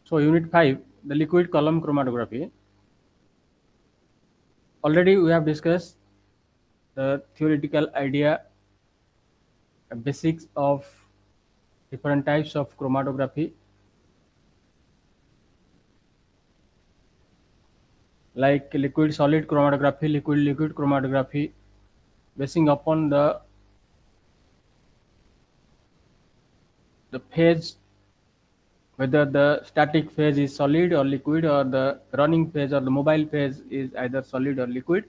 So unit 5, the liquid column chromatography. Already we have discussed the theoretical idea, basics of different types of chromatography, like liquid solid chromatography, liquid liquid chromatography, basing upon the phase, whether the static phase is solid or liquid, or the running phase or the mobile phase is either solid or liquid.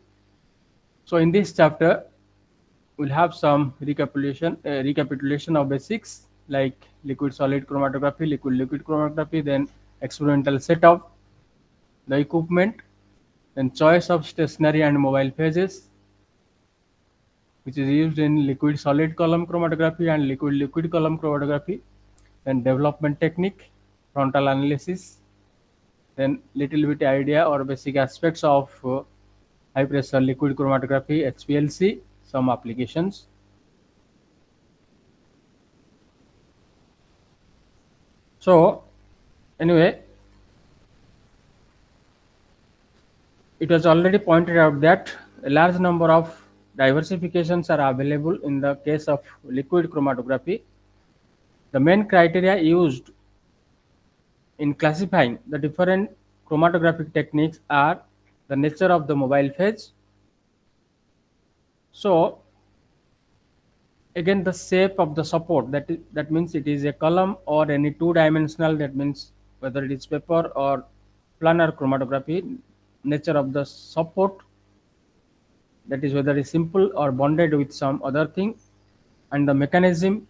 So in this chapter we'll have some recapitulation of basics, like liquid solid chromatography, liquid liquid chromatography, then experimental setup, the equipment, then choice of stationary and mobile phases, which is used in liquid solid column chromatography and liquid liquid column chromatography, then development technique, frontal analysis, then little bit idea or basic aspects of high pressure liquid chromatography, HPLC, some applications. So anyway, it was already pointed out that a large number of diversifications are available in the case of liquid chromatography. The main criteria used in classifying the different chromatographic techniques are the nature of the mobile phase. So again, the shape of the support, that means it is a column or any two-dimensional, that means whether it is paper or planar chromatography, nature of the support, that is whether it is simple or bonded with some other thing, and the mechanism,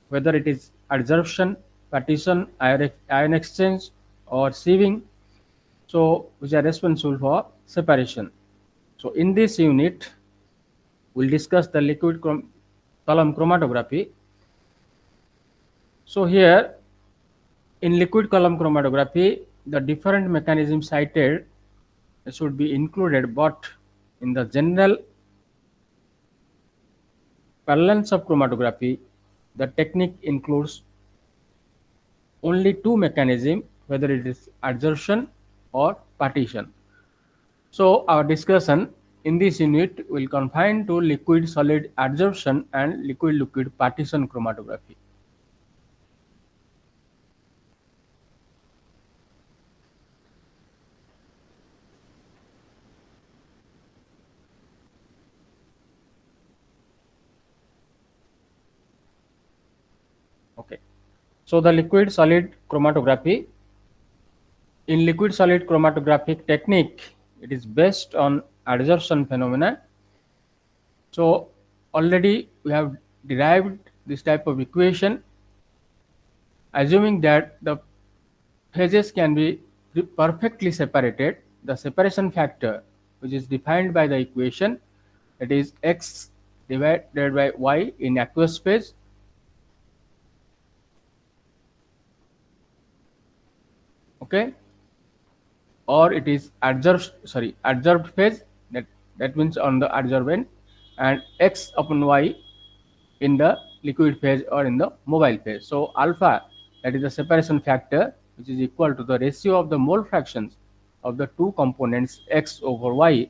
whether it is adsorption, partition, ion exchange, or sieving, so which are responsible for separation. So in this unit we'll discuss the liquid column chromatography. So here in liquid column chromatography, the different mechanisms cited should be included, but in the general parlance of chromatography, the technique includes only two mechanisms, whether it is adsorption or partition. So our discussion in this unit will confine to liquid solid adsorption and liquid liquid partition chromatography. Okay. So the liquid solid chromatography. In liquid solid chromatographic technique, it is based on adsorption phenomena. So already we have derived this type of equation, assuming that the phases can be perfectly separated. The separation factor, which is defined by the equation, that is x divided by y in aqueous phase, okay, or it is adsorbed phase, that means on the adsorbent, and x upon y in the liquid phase or in the mobile phase. So alpha, that is the separation factor, which is equal to the ratio of the mole fractions of the two components x over y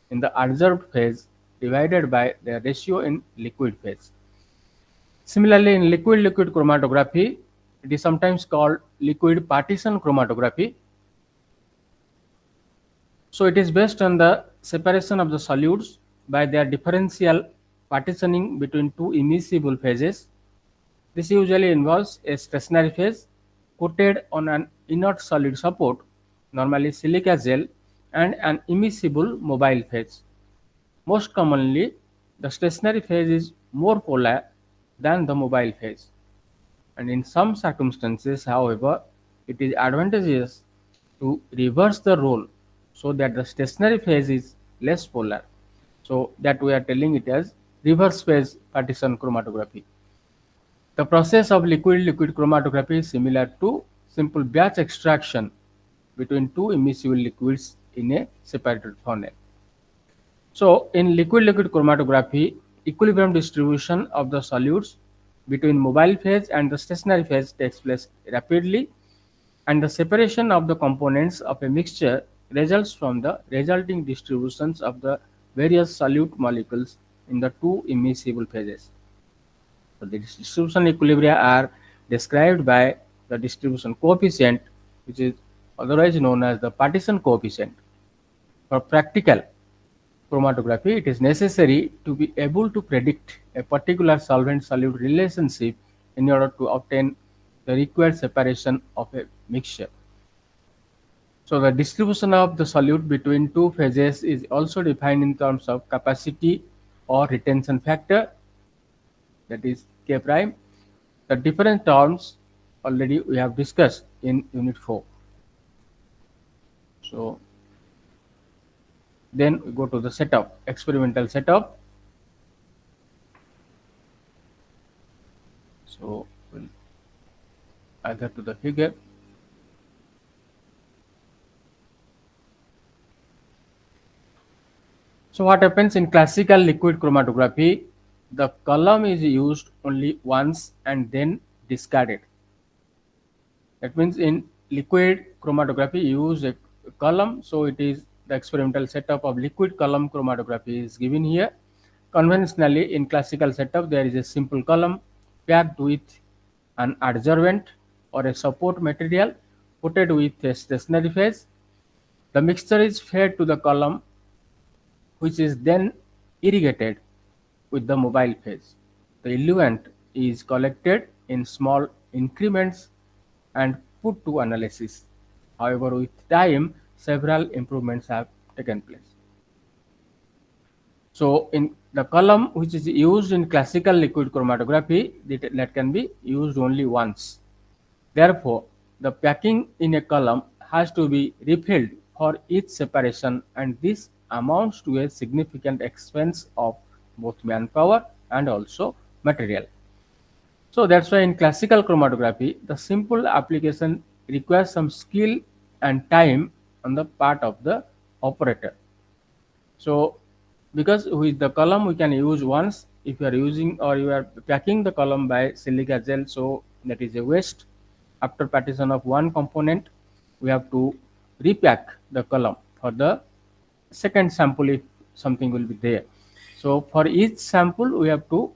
in the adsorbed phase divided by their ratio in liquid phase. Similarly, in liquid liquid chromatography, it is sometimes called liquid partition chromatography. So it is based on the separation of the solutes by their differential partitioning between two immiscible phases. This usually involves a stationary phase coated on an inert solid support, normally silica gel, and an immiscible mobile phase. Most commonly, the stationary phase is more polar than the mobile phase, and in some circumstances, however, it is advantageous to reverse the role so that the stationary phase is less polar. So that we are telling it as reverse phase partition chromatography. The process of liquid liquid chromatography is similar to simple batch extraction between two immiscible liquids in a separated funnel. So in liquid liquid chromatography, equilibrium distribution of the solutes between mobile phase and the stationary phase takes place rapidly. and the separation of the components of a mixture results from the resulting distributions of the various solute molecules in the two immiscible phases. So the distribution equilibria are described by the distribution coefficient, which is otherwise known as the partition coefficient. For practical chromatography, it is necessary to be able to predict a particular solvent-solute relationship in order to obtain the required separation of a mixture. So the distribution of the solute between two phases is also defined in terms of capacity or retention factor, that is K prime. The different terms already we have discussed in unit 4. So then we go to the setup, experimental setup. So we'll either to the figure. So what happens in classical liquid chromatography? The column is used only once and then discarded. That means in liquid chromatography you use a column, so it is the experimental setup of liquid column chromatography is given here. Conventionally in classical setup there is a simple column packed with an adsorbent or a support material coated with a stationary phase. The mixture is fed to the column, which is then irrigated with the mobile phase. The eluent is collected in small increments and put to analysis. However, with time, several improvements have taken place. So, in the column which is used in classical liquid chromatography, that can be used only once. Therefore, the packing in a column has to be refilled for each separation, and this amounts to a significant expense of both manpower and also material. So that's why in classical chromatography, the simple application requires some skill and time on the part of the operator. So because with the column we can use once, if you are using or you are packing the column by silica gel, so that is a waste. After partition of one component, we have to repack the column for the second sample if something will be there. So for each sample we have to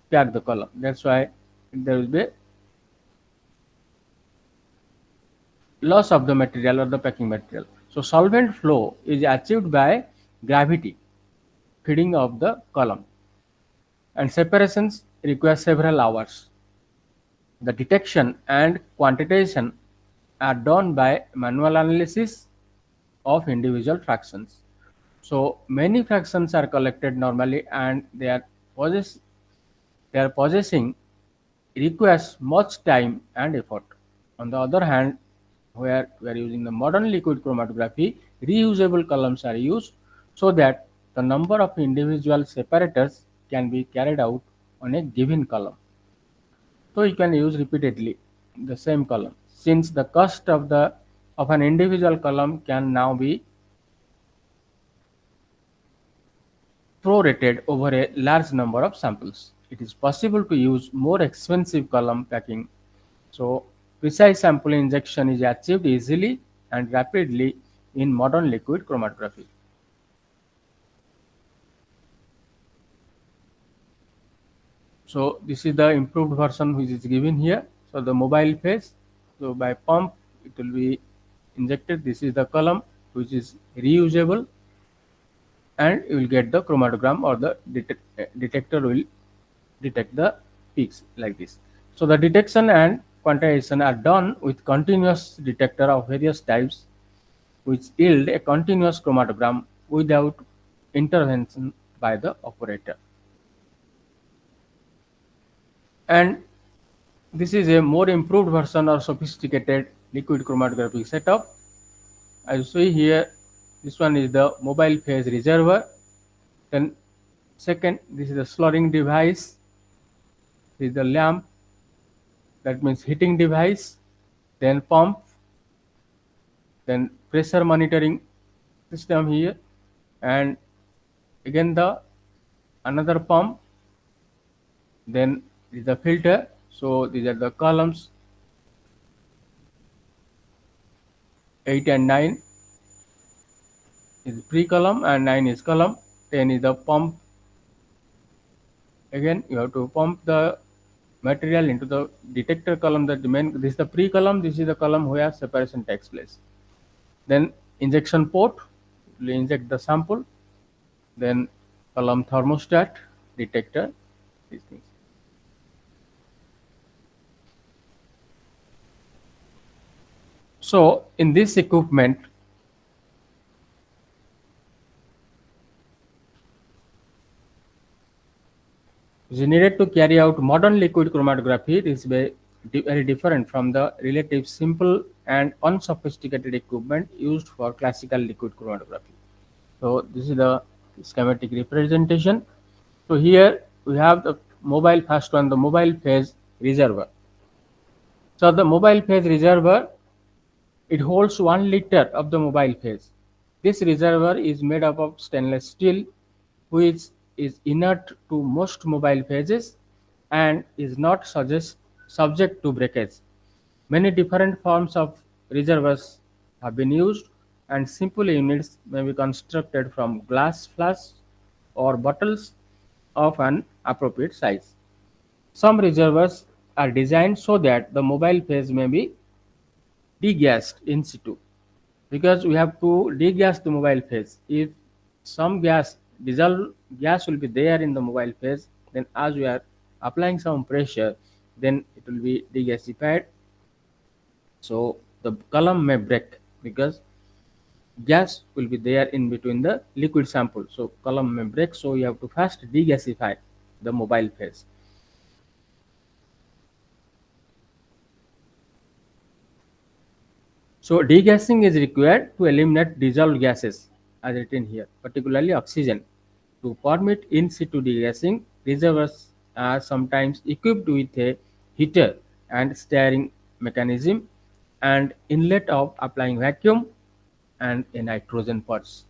pack the column. That's why there will be loss of the material or the packing material. So solvent flow is achieved by gravity feeding of the column, and separations require several hours. The detection and quantitation are done by manual analysis of individual fractions. So many fractions are collected normally, and their possessing requires much time and effort. On the other hand, where we are using the modern liquid chromatography, reusable columns are used so that the number of individual separators can be carried out on a given column. So you can use repeatedly the same column, since the cost of an individual column can now be prorated over a large number of samples. It is possible to use more expensive column packing, so precise sample injection is achieved easily and rapidly in modern liquid chromatography. So this is the improved version which is given here. So the mobile phase, so by pump it will be injected. This is the column which is reusable, and you will get the chromatogram, or the detector will detect the peaks like this. So the detection and quantization are done with continuous detector of various types, which yield a continuous chromatogram without intervention by the operator. And this is a more improved version or sophisticated liquid chromatography setup. As you see here, this one is the mobile phase reservoir. Then second, this is the slurring device. This is the lamp, that means heating device. Then pump. Then pressure monitoring system here, and again the another pump. Then is the filter. So these are the columns. 8 and 9 is pre-column and 9 is column. 10 is the pump. Again, you have to pump the material into the detector column. That the main, this is the pre-column, this is the column where separation takes place. Then injection port, will inject the sample. Then column thermostat, detector, these things. So in this equipment, is needed to carry out modern liquid chromatography. It is very different from the relative simple and unsophisticated equipment used for classical liquid chromatography. So this is the schematic representation. So here we have the mobile first one, the mobile phase reservoir. So the mobile phase reservoir, it holds 1 liter of the mobile phase. This reservoir is made up of stainless steel, which is inert to most mobile phases and is not subject to breakage. Many different forms of reservoirs have been used, and simple units may be constructed from glass flasks or bottles of an appropriate size. Some reservoirs are designed so that the mobile phase may be degassed in situ, because we have to degas the mobile phase. If some dissolved gas will be there in the mobile phase, then as we are applying some pressure, then it will be degasified. So the column may break because gas will be there in between the liquid sample. So column may break. So you have to first degasify the mobile phase. So degassing is required to eliminate dissolved gases, as written here, particularly oxygen. To permit in situ degassing, reservoirs are sometimes equipped with a heater and stirring mechanism, and inlet of applying vacuum, and a nitrogen purge.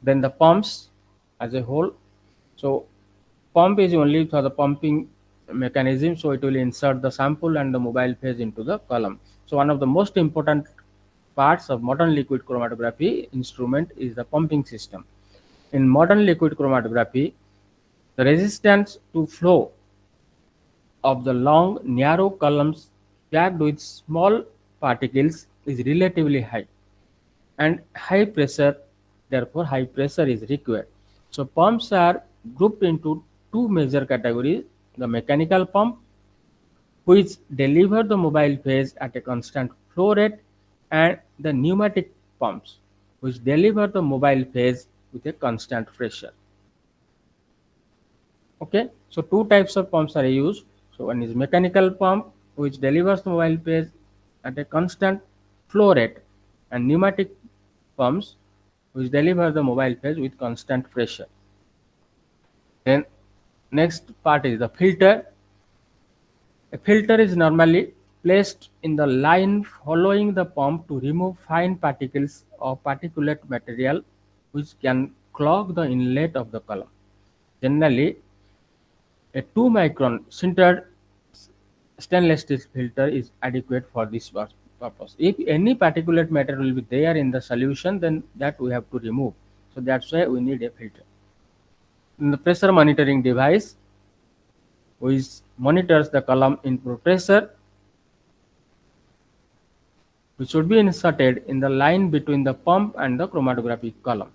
Then the pumps as a whole. So pump is only for the pumping mechanism, so it will insert the sample and the mobile phase into the column. So one of the most important parts of modern liquid chromatography instrument is the pumping system. In modern liquid chromatography, the resistance to flow of the long narrow columns packed with small particles is relatively high, and high pressure, therefore high pressure is required. So pumps are grouped into two major categories: the mechanical pump, which deliver the mobile phase at a constant flow rate, and the pneumatic pumps, which deliver the mobile phase with a constant pressure. Okay, so two types of pumps are used. So one is mechanical pump, which delivers the mobile phase at a constant flow rate, and pneumatic pumps, which deliver the mobile phase with constant pressure. Then next part is the filter. A filter is normally placed in the line following the pump to remove fine particles of particulate material which can clog the inlet of the column. Generally, a 2 micron sintered stainless steel filter is adequate for this purpose. If any particulate matter will be there in the solution, then that we have to remove. So that's why we need a filter. In the pressure monitoring device, which monitors the column input pressure, which should be inserted in the line between the pump and the chromatographic column.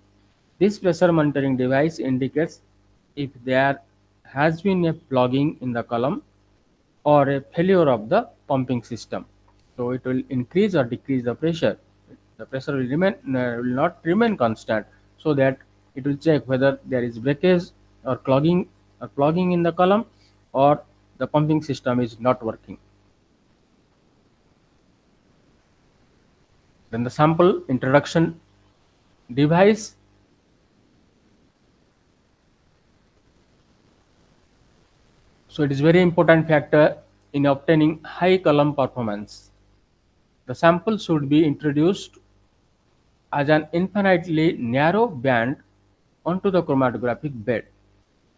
This pressure monitoring device indicates if there has been a plugging in the column or a failure of the pumping system. So it will increase or decrease the pressure. The pressure will not remain constant, so that it will check whether there is breakage or clogging in the column, or the pumping system is not working. Then the sample introduction device. So it is very important factor in obtaining high column performance. The sample should be introduced as an infinitely narrow band onto the chromatographic bed.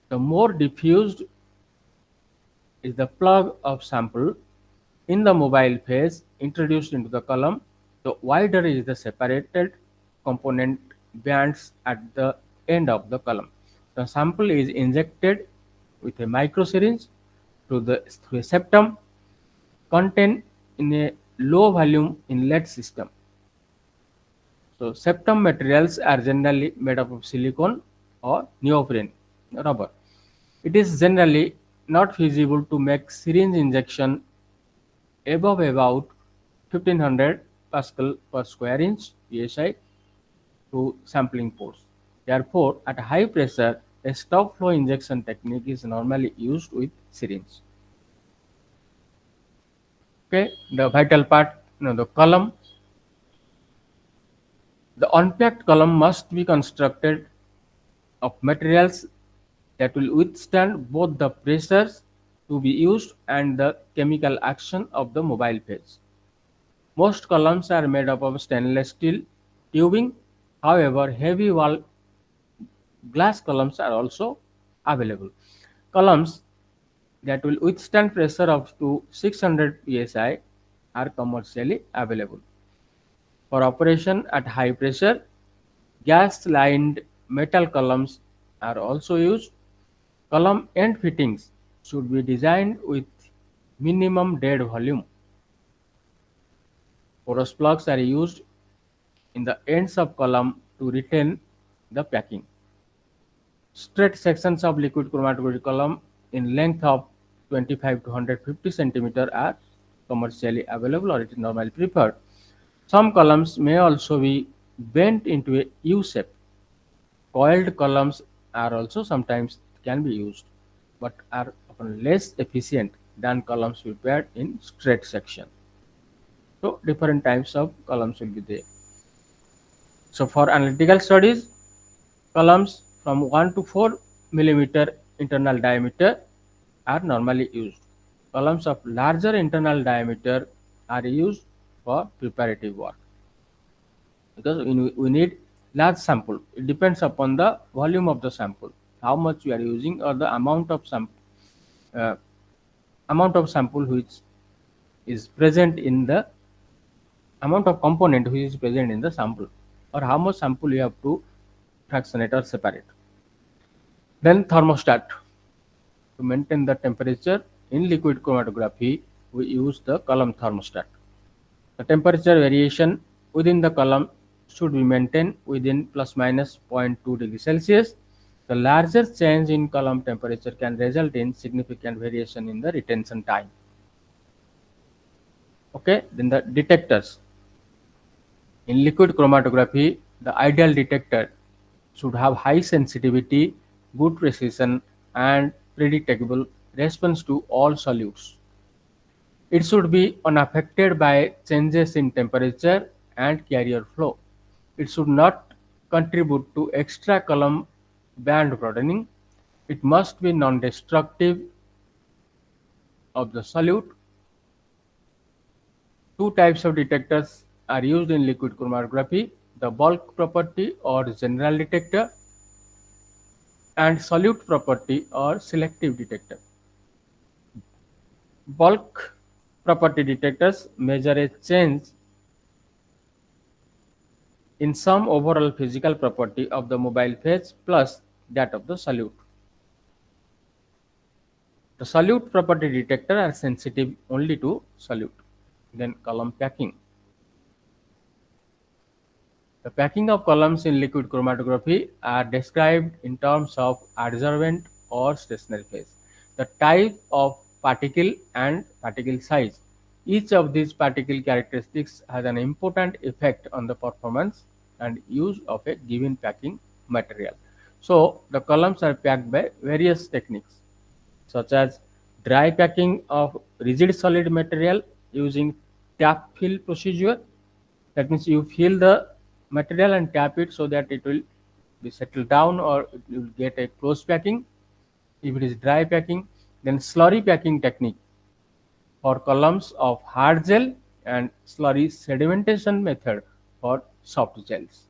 The more diffused is the plug of sample in the mobile phase introduced into the column, The wider is the separated component bands at the end of the column. The sample is injected with a micro syringe through a septum contained in a low volume inlet system. So septum materials are generally made up of silicone or neoprene rubber. It is generally not feasible to make syringe injection above about 1500 Pascal per square inch PSI to sampling pores. Therefore, at high pressure, a stop flow injection technique is normally used with syringe. Okay, the vital part, the column. The unpacked column must be constructed of materials that will withstand both the pressures to be used and the chemical action of the mobile phase. Most columns are made up of stainless steel tubing. However, heavy wall glass columns are also available. Columns that will withstand pressure up to 600 psi are commercially available. For operation at high pressure, gas-lined metal columns are also used. Column end fittings should be designed with minimum dead volume. Porous plugs are used in the ends of column to retain the packing. Straight sections of liquid chromatography column in length of 25 to 150 centimeter are commercially available, or it is normally preferred. Some columns may also be bent into a U shape. Coiled columns are also sometimes can be used, but are often less efficient than columns prepared in straight section. So different types of columns will be there. So for analytical studies, columns from 1 to 4 millimeter internal diameter are normally used. Columns of larger internal diameter are used for preparative work, because we need large sample. It depends upon the volume of the sample, how much you are using, or the uh, amount of sample which is present in the amount of component which is present in the sample, or how much sample you have to fractionate or separate. Then thermostat. To maintain the temperature in liquid chromatography, we use the column thermostat. The temperature variation within the column should be maintained within plus minus zero point 0.2 degrees Celsius. The larger change in column temperature can result in significant variation in the retention time. Okay, then the detectors. In liquid chromatography, the ideal detector should have high sensitivity, good precision, and predictable response to all solutes. It should be unaffected by changes in temperature and carrier flow. It should not contribute to extra column band broadening. It must be non-destructive of the solute. Two types of detectors are used in liquid chromatography: the bulk property or general detector, and solute property or selective detector. Bulk property detectors measure a change in some overall physical property of the mobile phase plus that of the solute. The solute property detector are sensitive only to solute. Then column packing. The packing of columns in liquid chromatography are described in terms of adsorbent or stationary phase, the type of particle and particle size. Each of these particle characteristics has an important effect on the performance and use of a given packing material. So the columns are packed by various techniques, such as dry packing of rigid solid material using tap fill procedure. That means you fill the material and tap it so that it will be settled down, or it will get a close packing. If it is dry packing, then slurry packing technique for columns of hard gel, and slurry sedimentation method for soft gels.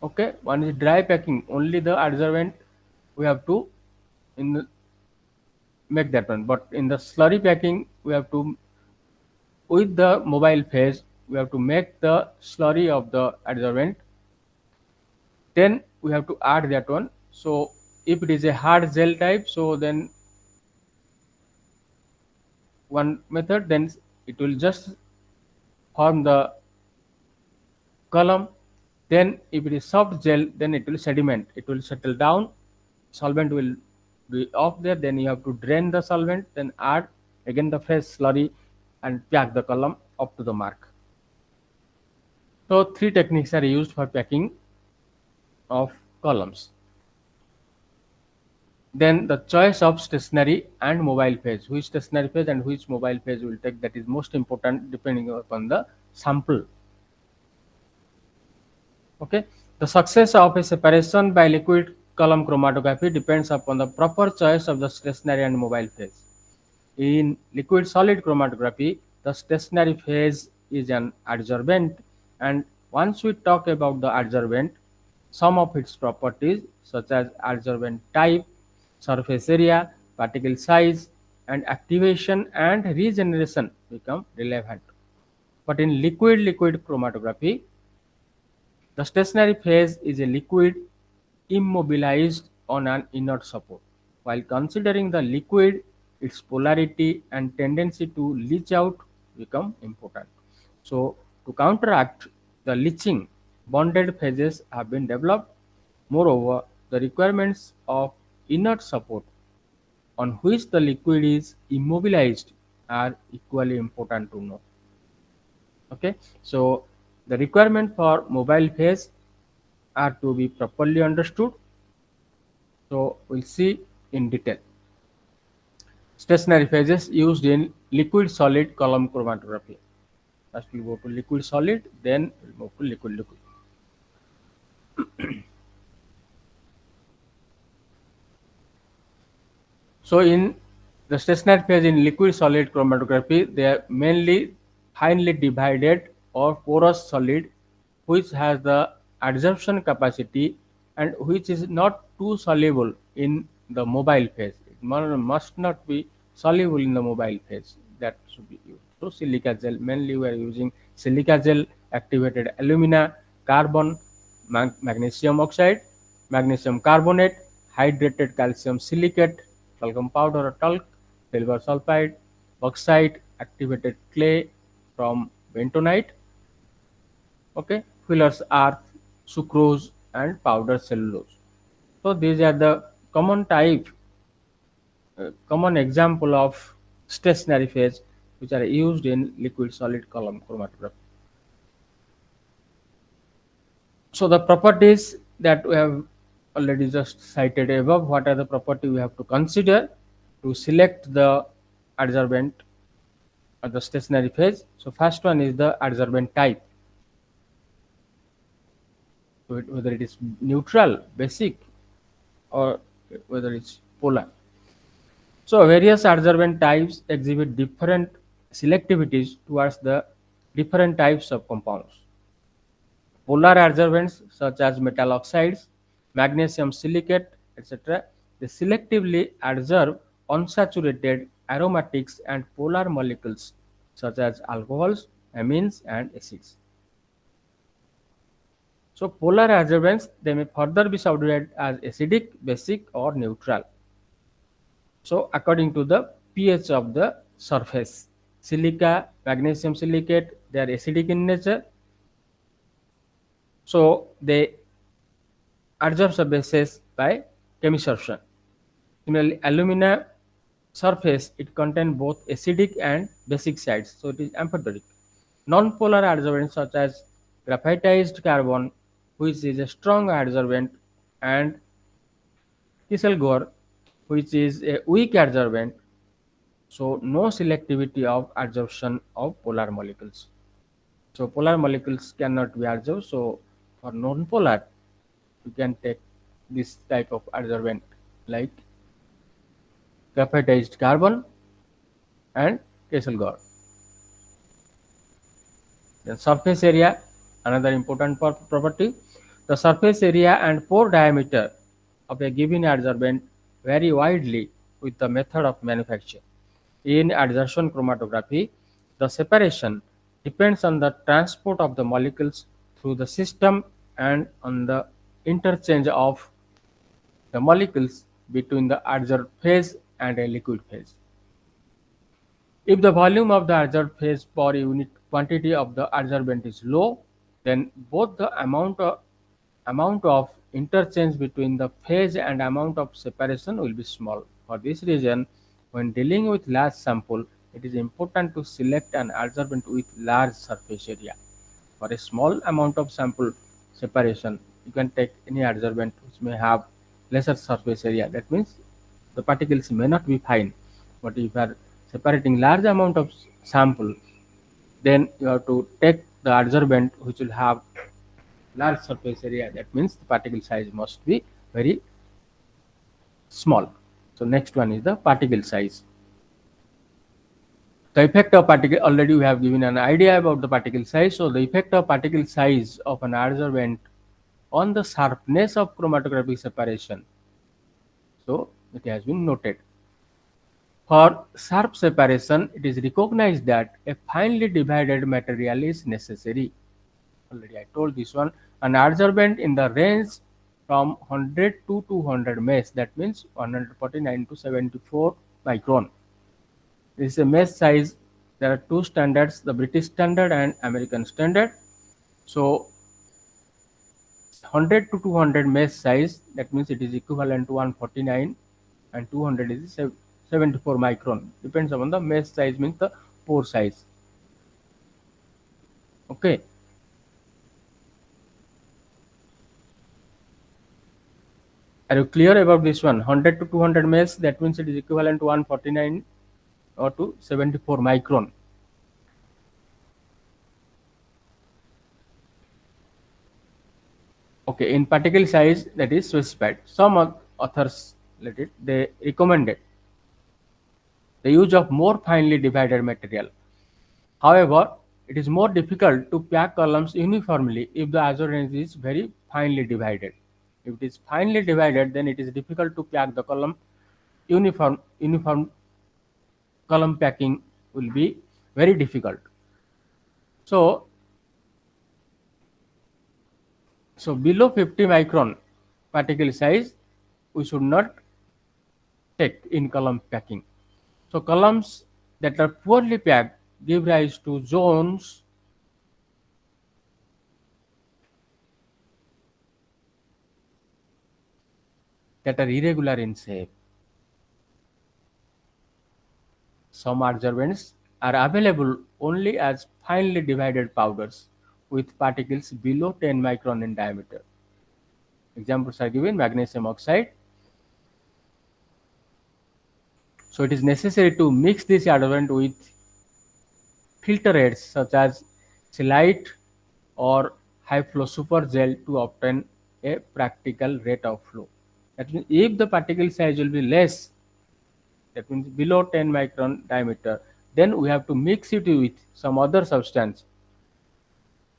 Okay, one is dry packing. Only the adsorbent we have to in make that one. But in the slurry packing, we have to, with the mobile phase, we have to make the slurry of the adsorbent. Then we have to add that one. So if it is a hard gel type, so then one method, then it will just form the column. Then if it is soft gel, then it will sediment, it will settle down, solvent will be off there, then you have to drain the solvent, then add again the fresh slurry and pack the column up to the mark. So three techniques are used for packing of columns. Then the choice of stationary and mobile phase, which stationary phase and which mobile phase will take, that is most important depending upon the sample. Okay, the success of a separation by liquid column chromatography depends upon the proper choice of the stationary and mobile phase. In liquid solid chromatography, the stationary phase is an adsorbent, and once we talk about the adsorbent, some of its properties such as adsorbent type, surface area, particle size, and activation and regeneration become relevant. But in liquid chromatography, the stationary phase is a liquid immobilized on an inert support. While considering the liquid, its polarity and tendency to leach out become important. So, to counteract the leaching, bonded phases have been developed. Moreover, the requirements of inert support on which the liquid is immobilized are equally important to know. Okay, so the requirement for mobile phase are to be properly understood. So we'll see in detail. Stationary phases used in liquid solid column chromatography. First we'll go to liquid solid, then we'll move to liquid liquid. So in the stationary phase in liquid solid chromatography, they are mainly finely divided or porous solid, which has the adsorption capacity and which is not too soluble in the mobile phase. It must not be soluble in the mobile phase. That should be used. So silica gel, mainly we are using silica gel, activated alumina, carbon, magnesium oxide, magnesium carbonate, hydrated calcium silicate, talcum powder or talc, silver sulfide, bauxite, activated clay from bentonite. Okay, fillers earth, sucrose, and powder cellulose. So these are the common type, common example of stationary phase which are used in liquid solid column chromatography. So the properties that we have already just cited above, what are the properties we have to consider to select the adsorbent or the stationary phase? So first one is the adsorbent type. So whether it is neutral, basic, or whether it's polar. So various adsorbent types exhibit different selectivities towards the different types of compounds. Polar adsorbents such as metal oxides, magnesium silicate, etc., they selectively adsorb unsaturated aromatics and polar molecules such as alcohols, amines, and acids. So polar adsorbents, they may further be subdivided as acidic, basic, or neutral. So according to the pH of the surface, silica, magnesium silicate, they are acidic in nature. So they adsorb the bases by chemisorption. Similarly, alumina surface, it contains both acidic and basic sides, so it is amphoteric. Non-polar adsorbents such as graphitized carbon, which is a strong adsorbent, and kieselguhr, which is a weak adsorbent, so no selectivity of adsorption of polar molecules. So polar molecules cannot be adsorbed. So for non-polar, you can take this type of adsorbent like graphitized carbon and kieselguhr. Then surface area, another important property. The surface area and pore diameter of a given adsorbent vary widely with the method of manufacture. In adsorption chromatography, the separation depends on the transport of the molecules through the system and on the interchange of the molecules between the adsorbed phase and a liquid phase. If the volume of the adsorbed phase per unit quantity of the adsorbent is low, then both the amount of interchange between the phase and amount of separation will be small. For this reason, when dealing with large sample, it is important to select an adsorbent with large surface area. For a small amount of sample separation, you can take any adsorbent which may have lesser surface area. That means the particles may not be fine. But if you are separating large amount of sample, then you have to take the adsorbent which will have large surface area. That means the particle size must be very small. So next one is the particle size. The effect of particle, already we have given an idea about the particle size. So the effect of particle size of an adsorbent on the sharpness of chromatographic separation. So it has been noted. For sharp separation, it is recognized that a finely divided material is necessary. Already I told this one. An adsorbent in the range from 100 to 200 mesh, that means 149 to 74 micron. This is a mesh size. There are two standards, the British standard and American standard. So 100 to 200 mesh size, that means it is equivalent to 149, and 200 is 74 micron. Depends upon the mesh size, means the pore size. Okay. Are you clear about this one? 100 to 200 mesh, that means it is equivalent to 149 or to 74 micron. Okay, in particle size that is specified. Some authors they recommended the use of more finely divided material. However, it is more difficult to pack columns uniformly if the adsorbent is very finely divided. If it is finely divided, then it is difficult to pack the column uniform column packing will be very difficult. So below 50 micron particle size, we should not take in column packing. So columns that are poorly packed give rise to zones that are irregular in shape. Some adsorbents are available only as finely divided powders with particles below 10 micron in diameter. Examples are given: magnesium oxide. So it is necessary to mix this adsorbent with filter aids such as Silite or high flow super gel to obtain a practical rate of flow. That means if the particle size will be less, that means below 10 micron diameter, then we have to mix it with some other substance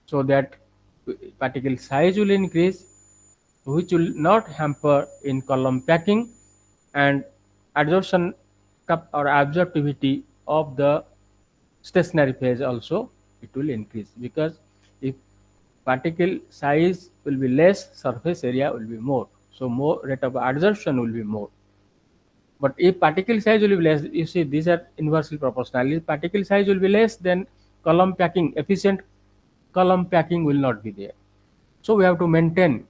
so that particle size will increase, which will not hamper in column packing, and adsorption or absorptivity of the stationary phase also it will increase, because if particle size will be less, surface area will be more, so more rate of adsorption will be more. But if particle size will be less, you see these are inversely proportional. If particle size will be less, then column packing, efficient column packing will not be there. So we have to maintain,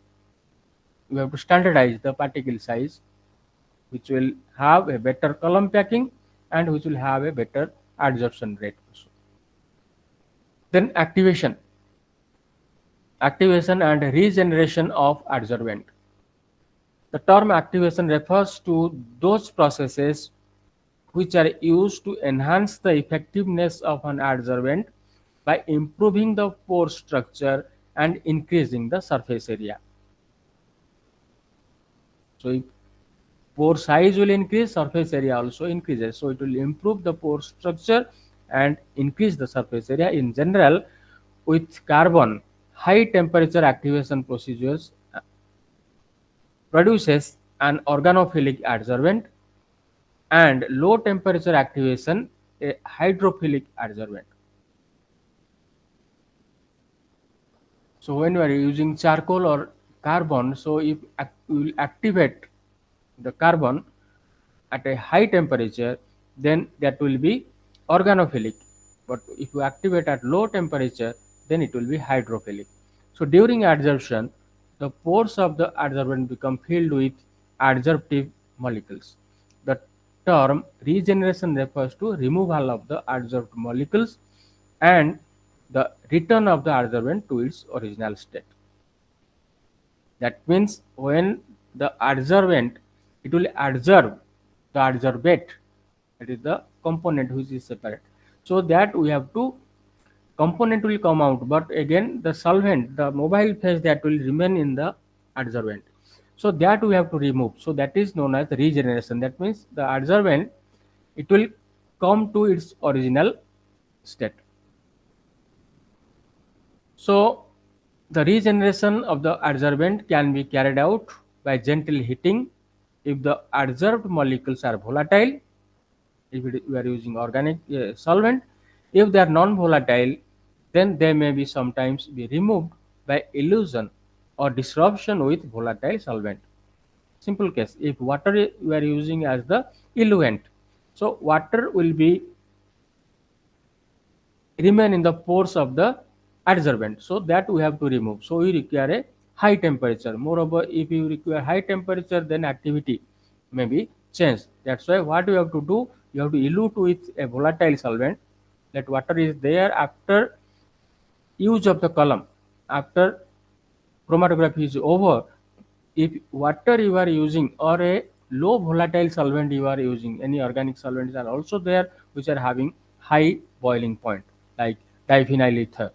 we have to standardize the particle size, which will have a better column packing and which will have a better adsorption rate also. Then activation and regeneration of adsorbent. The term activation refers to those processes which are used to enhance the effectiveness of an adsorbent by improving the pore structure and increasing the surface area. So if pore size will increase, surface area also increases. So it will improve the pore structure and increase the surface area. In general, with carbon, high temperature activation procedures produces an organophilic adsorbent, and low temperature activation, a hydrophilic adsorbent. So when you are using charcoal or carbon, so if you will activate the carbon at a high temperature, then that will be organophilic. But if you activate at low temperature, then it will be hydrophilic. So during adsorption, the pores of the adsorbent become filled with adsorptive molecules. The term regeneration refers to removal of the adsorbed molecules and the return of the adsorbent to its original state. That means when the adsorbent, it will adsorb the adsorbate, that is the component which is separate. So that we have to, component will come out, but again the solvent, the mobile phase, that will remain in the adsorbent. So that we have to remove. So that is known as regeneration. That means the adsorbent, it will come to its original state. So the regeneration of the adsorbent can be carried out by gentle heating if the adsorbed molecules are volatile, if we are using organic solvent. If they are non-volatile, then they may be sometimes be removed by elution or disruption with volatile solvent. Simple case, if water we are using as the eluent, so water will be remain in the pores of the adsorbent, so that we have to remove. So we require a high temperature. Moreover, if you require high temperature, then activity may be changed. That's why what you have to do, you have to elute with a volatile solvent. That water is there after use of the column, after chromatography is over. If water you are using or a low volatile solvent you are using, any organic solvents are also there which are having high boiling point, like diphenyl ether,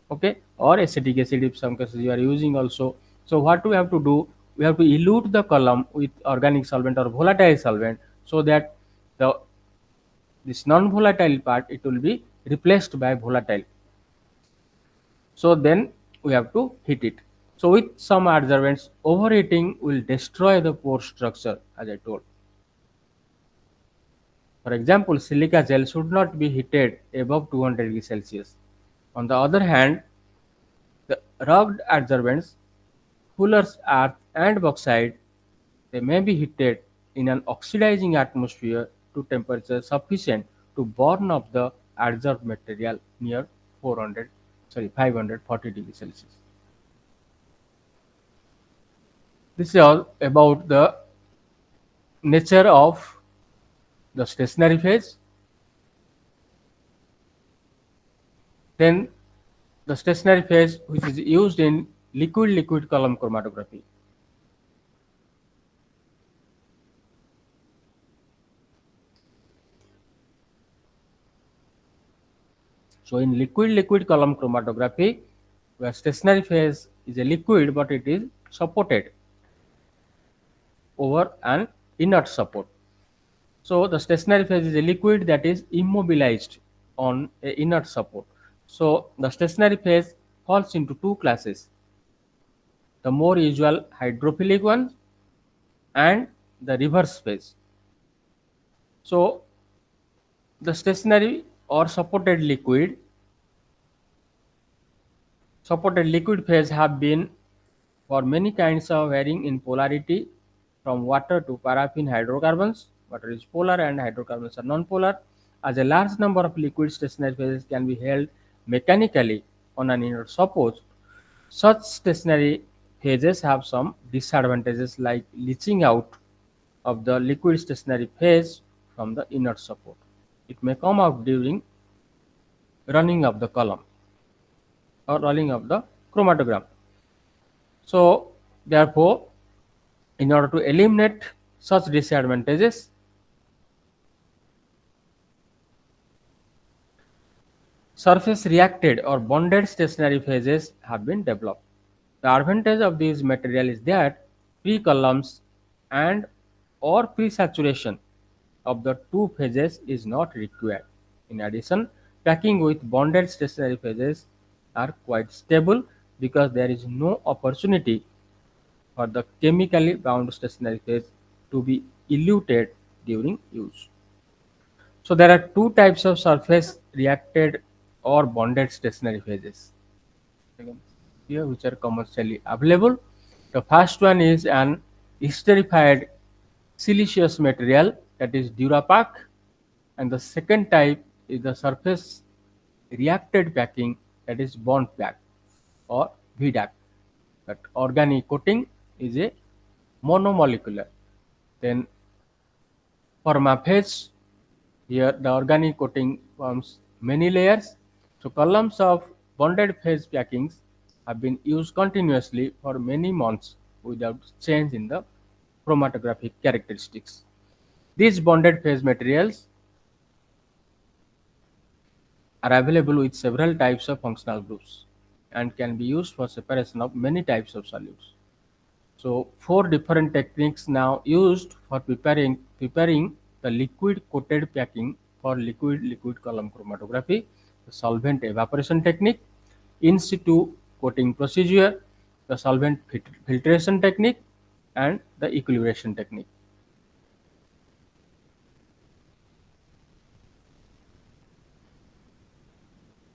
okay, or acetic acid if some cases you are using also. So what we have to do, we have to elute the column with organic solvent or volatile solvent, so that the this non volatile part, it will be replaced by volatile. So then we have to heat it. So with some adsorbents, overheating will destroy the pore structure, as I told. For example, silica gel should not be heated above 200 degrees Celsius. On the other hand, the rugged adsorbents, fuller's earth and bauxite, they may be heated in an oxidizing atmosphere to temperature sufficient to burn up the adsorbed material near 540 degrees Celsius. This is all about the nature of the stationary phase. Then the stationary phase which is used in liquid column chromatography. So in liquid column chromatography, where stationary phase is a liquid but it is supported over an inert support. So the stationary phase is a liquid that is immobilized on a inert support. So the stationary phase falls into two classes: the more usual hydrophilic one and the reverse phase. So the stationary or supported liquid phase have been for many kinds of varying in polarity from water to paraffin hydrocarbons. Water is polar and hydrocarbons are non-polar. As a large number of liquid stationary phases can be held mechanically on an inert support, such stationary phases have some disadvantages like leaching out of the liquid stationary phase from the inert support. It may come out during running of the column or rolling of the chromatogram. So therefore, in order to eliminate such disadvantages, surface reacted or bonded stationary phases have been developed. The advantage of this material is that pre-columns and or pre-saturation of the two phases is not required. In addition, packing with bonded stationary phases are quite stable because there is no opportunity for the chemically bound stationary phase to be eluted during use. So there are two types of surface reacted or bonded stationary phases here which are commercially available. The first one is an esterified siliceous material, that is Durapack, and the second type is the surface reacted packing, that is bond pack or VDAC. That organic coating is a monomolecular. Then permaphase, here the organic coating forms many layers. So columns of bonded phase packings have been used continuously for many months without change in the chromatographic characteristics. These bonded phase materials are available with several types of functional groups and can be used for separation of many types of solutes. So four different techniques now used for preparing the liquid coated packing for liquid column chromatography: the solvent evaporation technique, in situ coating procedure, the solvent filtration technique, and the equilibration technique.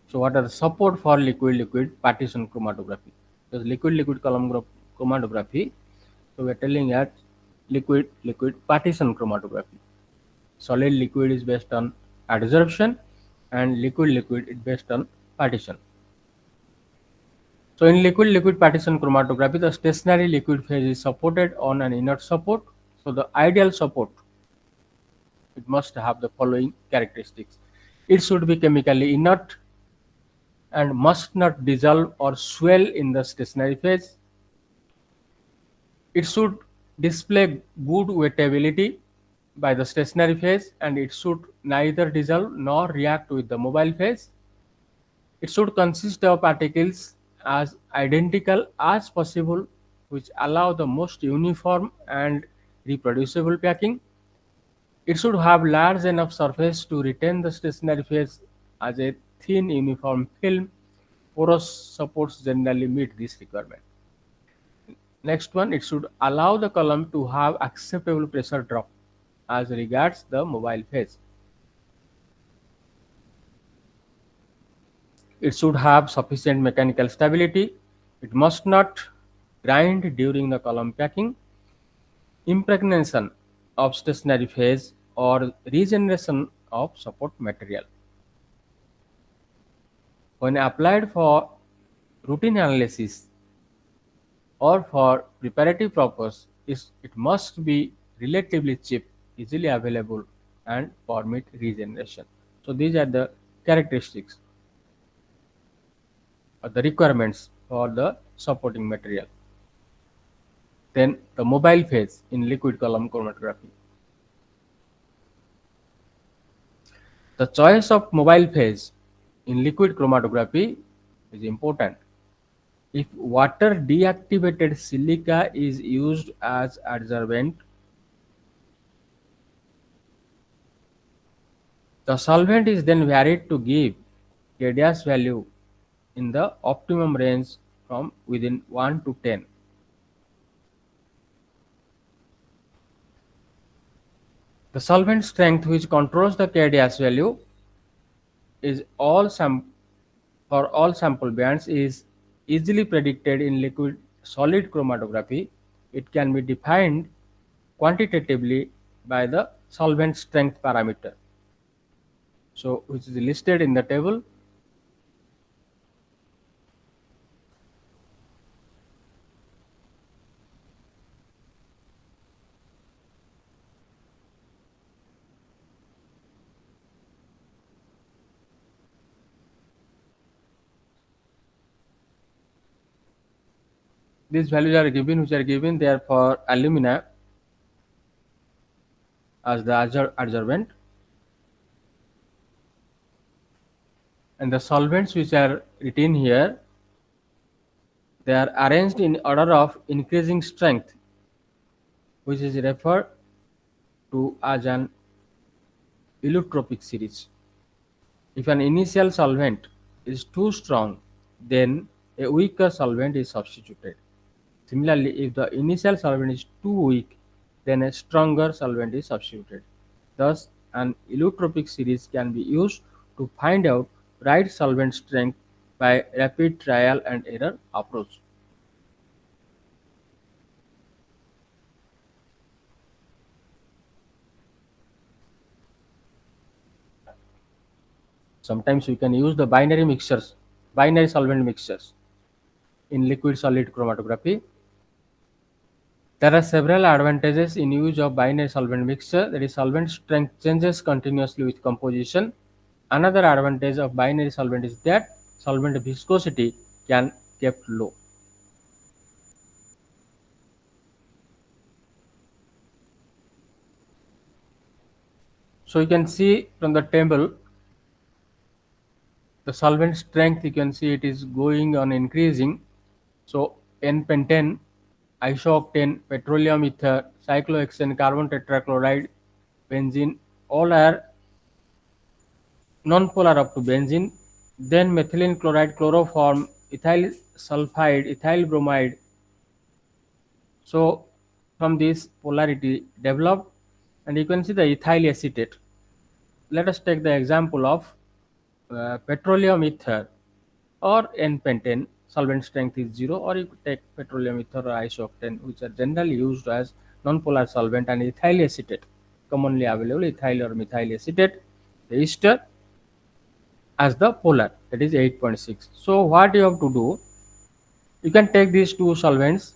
So what are the support for liquid-liquid partition chromatography? Because liquid-liquid column chromatography, so we are telling that liquid-liquid partition chromatography. Solid liquid is based on adsorption and liquid-liquid is based on partition. So in liquid-liquid partition chromatography, the stationary liquid phase is supported on an inert support. So the ideal support, it must have the following characteristics. It should be chemically inert and must not dissolve or swell in the stationary phase. It should display good wettability by the stationary phase, and it should neither dissolve nor react with the mobile phase. It should consist of particles as identical as possible, which allow the most uniform and reproducible packing. It should have large enough surface to retain the stationary phase as a thin uniform film. Porous supports generally meet this requirement. Next one, it should allow the column to have acceptable pressure drop as regards the mobile phase. It should have sufficient mechanical stability. It must not grind during the column packing. Impregnation of stationary phase or regeneration of support material. When applied for routine analysis or for preparative purpose, it must be relatively cheap, easily available, and permit regeneration. So these are the characteristics or the requirements for the supporting material. Then the mobile phase in liquid column chromatography. The choice of mobile phase in liquid chromatography is important. If water deactivated silica is used as adsorbent, the solvent is then varied to give KDS value in the optimum range from within 1 to 10. The solvent strength which controls the KDS value is for all sample bands is easily predicted in liquid solid chromatography. It can be defined quantitatively by the solvent strength parameter, so which is listed in the table. These values are given, which are given there for alumina as the adsorbent, and the solvents which are written here, they are arranged in order of increasing strength, which is referred to as an allotropic series. If an initial solvent is too strong, then a weaker solvent is substituted. Similarly, if the initial solvent is too weak, then a stronger solvent is substituted. Thus, an allotropic series can be used to find out right solvent strength by rapid trial and error approach. Sometimes we can use the binary solvent mixtures in liquid solid chromatography. There are several advantages in use of binary solvent mixture, that is solvent strength changes continuously with composition. Another advantage of binary solvent is that solvent viscosity can kept low. So you can see from the table the solvent strength, you can see it is going on increasing. So N-pentane, isooctane, petroleum ether, cyclohexane, carbon tetrachloride, benzene, all are non-polar up to benzene. Then methylene chloride, chloroform, ethyl sulfide, ethyl bromide. So from this polarity developed, and you can see the ethyl acetate. Let us take the example of petroleum ether or N-pentane. Solvent strength is 0, or you could take petroleum ether or isooctane, which are generally used as non-polar solvent, and ethyl acetate, commonly available ethyl or methyl acetate, the ester, as the polar, that is 8.6. So what you have to do, you can take these two solvents,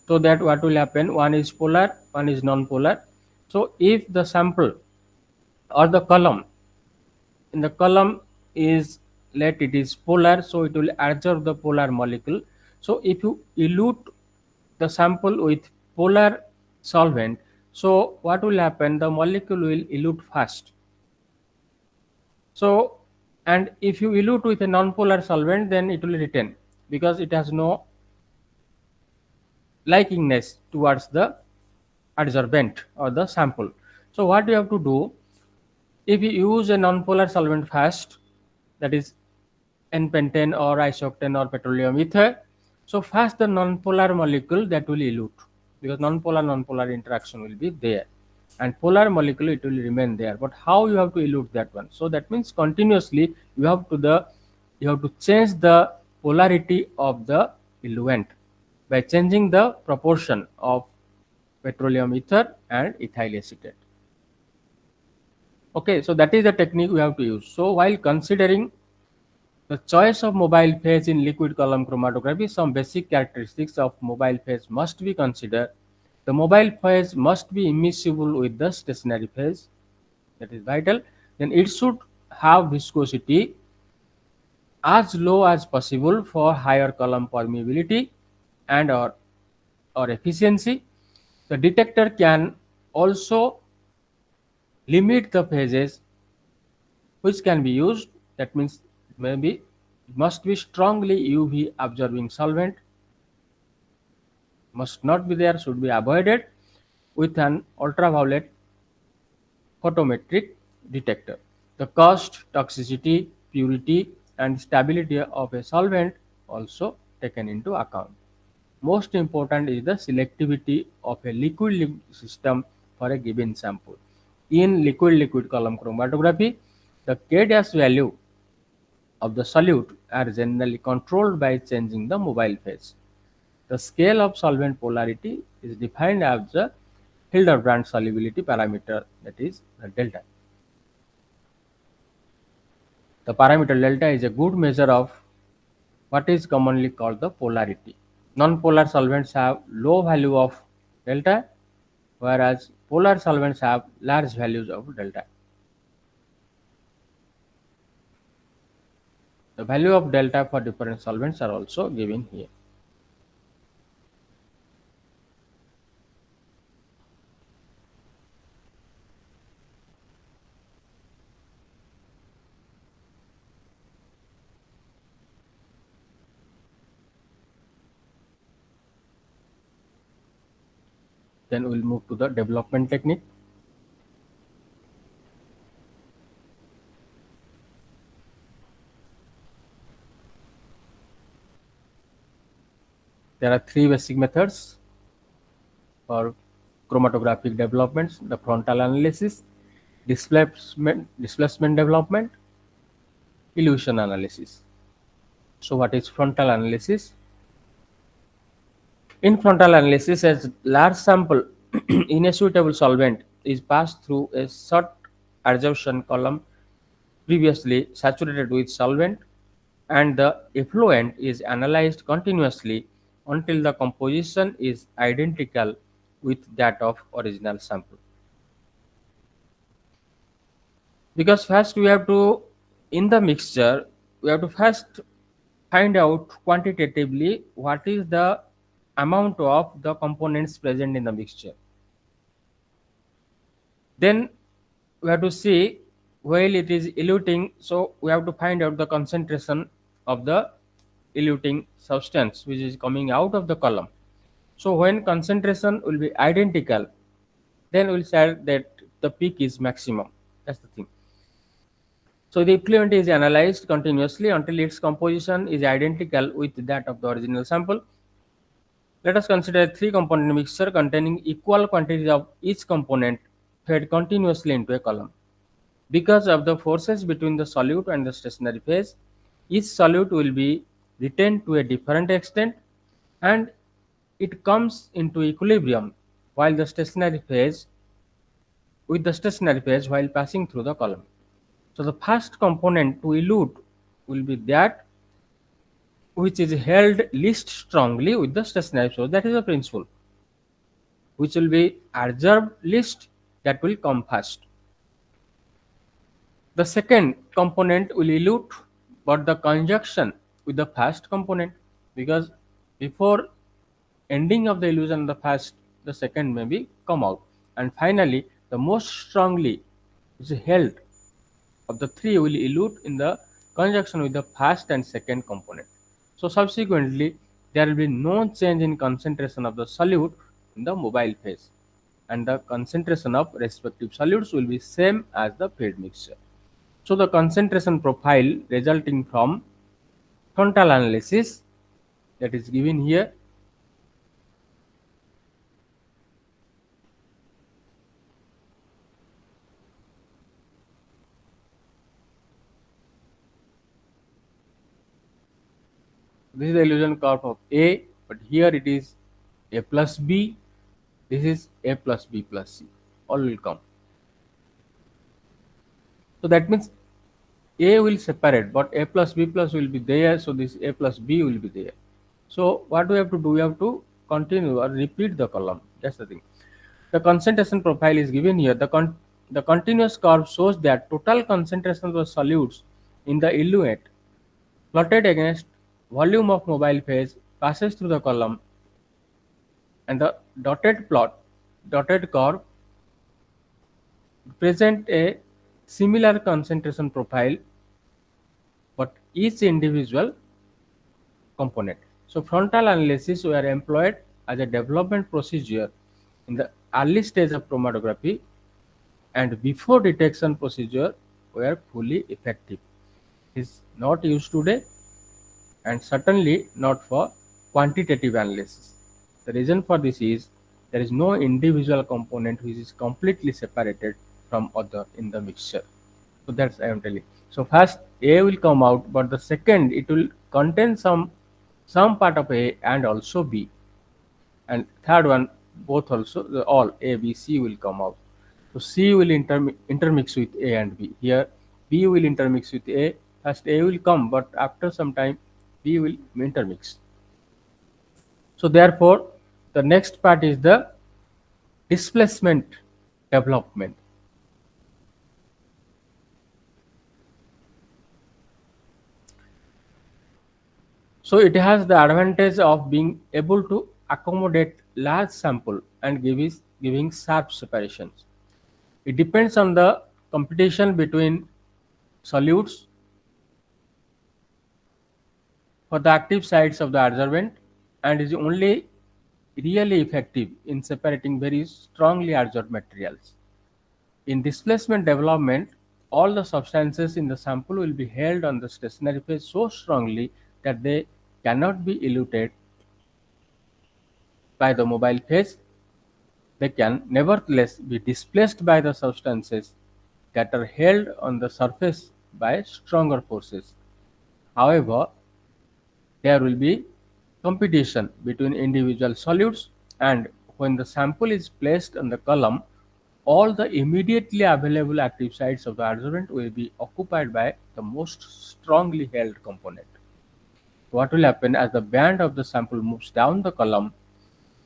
so that what will happen, one is polar, one is non-polar. So if the sample or the column, in the column is, let it is polar, so it will absorb the polar molecule. So if you elute the sample with polar solvent, so what will happen, the molecule will elute fast. So, and if you elute with a non-polar solvent, then it will retain, because it has no likingness towards the adsorbent or the sample. So what you have to do, if you use a non-polar solvent first, that is N-pentane or isooctane or petroleum ether, so first the non-polar molecule that will elute, because non-polar interaction will be there, and polar molecule it will remain there. But how you have to elute that one? So that means continuously you have to change the polarity of the eluent by changing the proportion of petroleum ether and ethyl acetate. Okay, so that is the technique we have to use. So while considering the choice of mobile phase in liquid column chromatography, some basic characteristics of mobile phase must be considered. The mobile phase must be immiscible with the stationary phase, that is vital. Then it should have viscosity as low as possible for higher column permeability and or efficiency. The detector can also limit the phases which can be used. That means maybe it must be strongly UV absorbing solvent, must not be there, should be avoided, with an ultraviolet photometric detector. The cost, toxicity, purity, and stability of a solvent also taken into account. Most important is the selectivity of a liquid system for a given sample. In liquid column chromatography, the K dash value of the solute are generally controlled by changing the mobile phase. The scale of solvent polarity is defined as the Hildebrand solubility parameter, that is the delta. The parameter delta is a good measure of what is commonly called the polarity. Non-polar solvents have low value of delta, whereas polar solvents have large values of delta. The value of delta for different solvents are also given here. Then we'll move to the development technique. There are three basic methods for chromatographic developments: the frontal analysis, displacement development, illusion analysis. So what is frontal analysis? In frontal analysis, a large sample in a suitable solvent is passed through a short adsorption column previously saturated with solvent, and the effluent is analyzed continuously until the composition is identical with that of original sample. Because first we have to, in the mixture, we have to first find out quantitatively what is the amount of the components present in the mixture. Then we have to see while it is eluting, so we have to find out the concentration of the eluting substance which is coming out of the column. So when concentration will be identical, then we'll say that the peak is maximum. That's the thing. So the effluent is analyzed continuously until its composition is identical with that of the original sample. Let us consider a three-component mixture containing equal quantities of each component fed continuously into a column. Because of the forces between the solute and the stationary phase, each solute will be retained to a different extent, and it comes into equilibrium while the stationary phase with the stationary phase while passing through the column. So the first component to elute will be that which is held least strongly with the stationary phase. That is the principle. Which will be adsorbed least, that will come first. The second component will elute, but the conjunction with the first component, because before ending of the illusion, the first, the second may be come out, and finally the most strongly is held of the three will elute in the conjunction with the first and second component. So subsequently, there will be no change in concentration of the solute in the mobile phase, and the concentration of respective solutes will be same as the fed mixture. So the concentration profile resulting from frontal analysis, that is given here. This is the illusion curve of A, but here it is A plus B. This is A plus B plus C. All will come. So that means A will separate, but A plus B plus will be there. So this A plus B will be there. So what we have to do? We have to continue or repeat the column. That's the thing. The concentration profile is given here. The continuous curve shows that total concentration of the solutes in the eluate plotted against volume of mobile phase passes through the column, and the dotted curve present a similar concentration profile but each individual component. So frontal analysis were employed as a development procedure in the early stage of chromatography, and before detection procedure were fully effective. It is not used today, and certainly not for quantitative analysis. The reason for this is there is no individual component which is completely separated from other in the mixture. So that's I am telling. So first A will come out, but the second it will contain some part of A and also B, and third one both also all A, B, C will come out. So C will intermix with A and B. Here B will intermix with A. First A will come, but after some time B will intermix. So therefore, the next part is the displacement development. So it has the advantage of being able to accommodate large sample and giving sharp separations. It depends on the competition between solutes for the active sites of the adsorbent, and is only really effective in separating very strongly adsorbed materials. In displacement development, all the substances in the sample will be held on the stationary phase so strongly that they cannot be eluted by the mobile phase. They can nevertheless be displaced by the substances that are held on the surface by stronger forces. However, there will be competition between individual solutes, and when the sample is placed on the column, all the immediately available active sites of the adsorbent will be occupied by the most strongly held component. What will happen as the band of the sample moves down the column,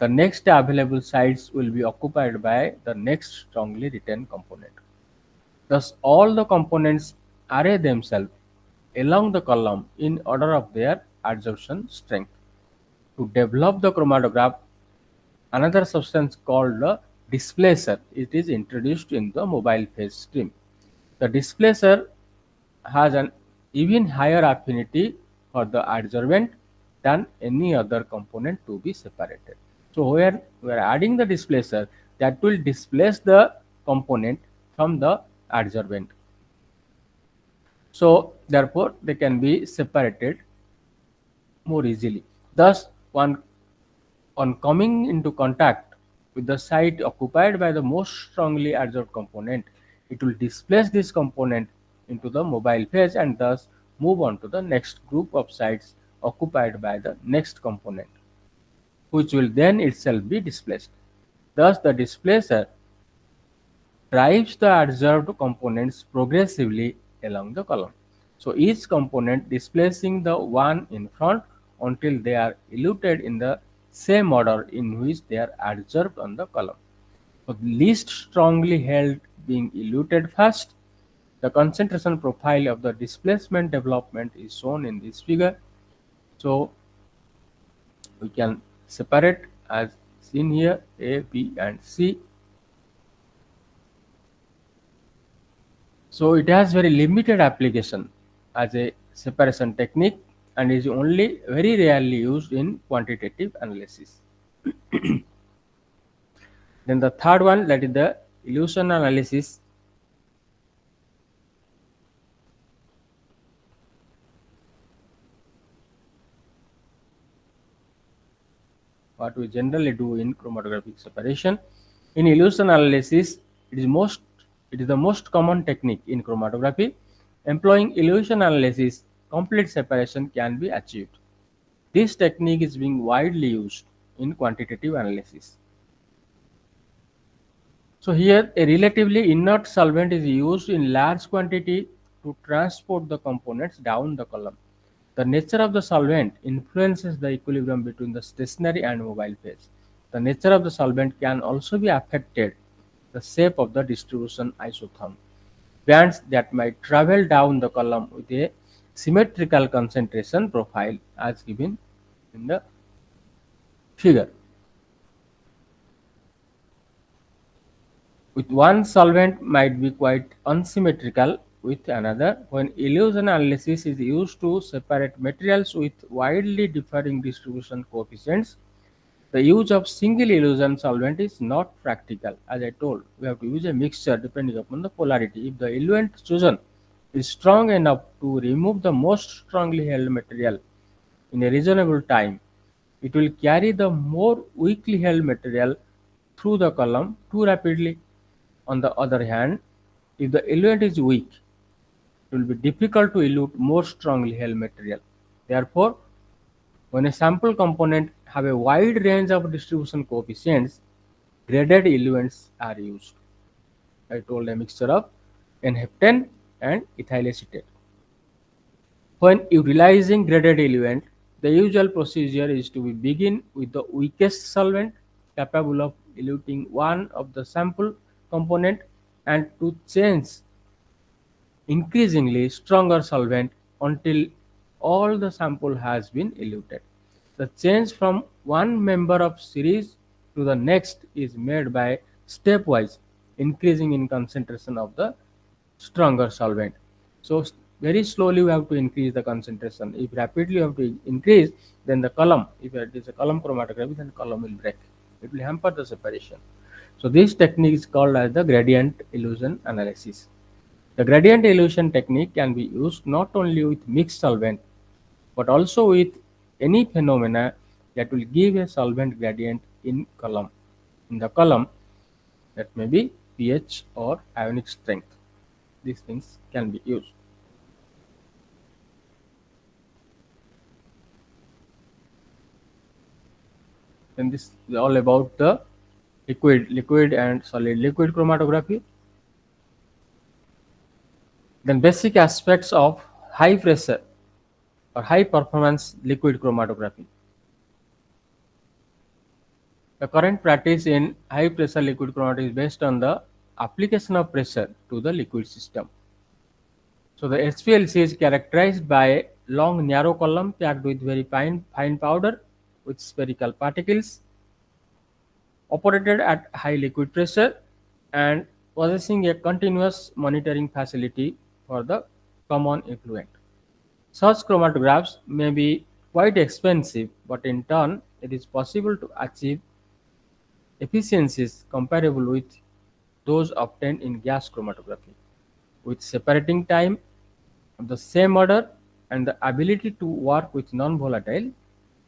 the next available sites will be occupied by the next strongly retained component. Thus, all the components array themselves along the column in order of their adsorption strength. To develop the chromatograph, another substance called the displacer it is introduced in the mobile phase stream. The displacer has an even higher affinity for the adsorbent than any other component to be separated. So where we are adding the displacer, that will displace the component from the adsorbent. So therefore they can be separated more easily. Thus, on coming into contact with the site occupied by the most strongly adsorbed component, it will displace this component into the mobile phase and thus move on to the next group of sites occupied by the next component, which will then itself be displaced. Thus, the displacer drives the adsorbed components progressively along the column. So each component displacing the one in front until they are eluted in the same order in which they are adsorbed on the column. So the least strongly held being eluted first. The concentration profile of the displacement development is shown in this figure. So we can separate as seen here A, B and C. So it has very limited application as a separation technique and is only very rarely used in quantitative analysis. Then the third one, that is the elution analysis. What we generally do in chromatographic separation. In elution analysis, it is the most common technique in chromatography. Employing elution analysis, complete separation can be achieved. This technique is being widely used in quantitative analysis. So here a relatively inert solvent is used in large quantity to transport the components down the column. The nature of the solvent influences the equilibrium between the stationary and mobile phase. The nature of the solvent can also be affected the shape of the distribution isotherm. Bands that might travel down the column with a symmetrical concentration profile as given in the figure. With one solvent might be quite unsymmetrical with another. When elution analysis is used to separate materials with widely differing distribution coefficients, the use of single elution solvent is not practical. As I told, we have to use a mixture depending upon the polarity. If the eluent chosen is strong enough to remove the most strongly held material in a reasonable time, it will carry the more weakly held material through the column too rapidly. On the other hand, if the eluent is weak, it will be difficult to elute more strongly held material. Therefore, when a sample component have a wide range of distribution coefficients, graded eluents are used. I told a mixture of N-heptane and ethyl acetate. When utilizing graded eluent, the usual procedure is to begin with the weakest solvent capable of eluting one of the sample component and to change increasingly stronger solvent until all the sample has been eluted. The change from one member of series to the next is made by stepwise increasing in concentration of the stronger solvent. So very slowly we have to increase the concentration. If rapidly you have to increase, then the column, if it is a column chromatography, then column will break. It will hamper the separation. So this technique is called as the gradient elution analysis. The gradient elution technique can be used not only with mixed solvent, but also with any phenomena that will give a solvent gradient in column. In the column, that may be pH or ionic strength. these things can be used. Then this is all about the liquid and solid liquid chromatography. Then basic aspects of high pressure or high performance liquid chromatography. The current practice in high pressure liquid chromatography is based on the application of pressure to the liquid system. So the HPLC is characterized by long narrow column packed with very fine powder with spherical particles, operated at high liquid pressure and possessing a continuous monitoring facility for the common effluent. Such chromatographs may be quite expensive, but in turn it is possible to achieve efficiencies comparable with those obtained in gas chromatography, with separating time of the same order and the ability to work with non-volatile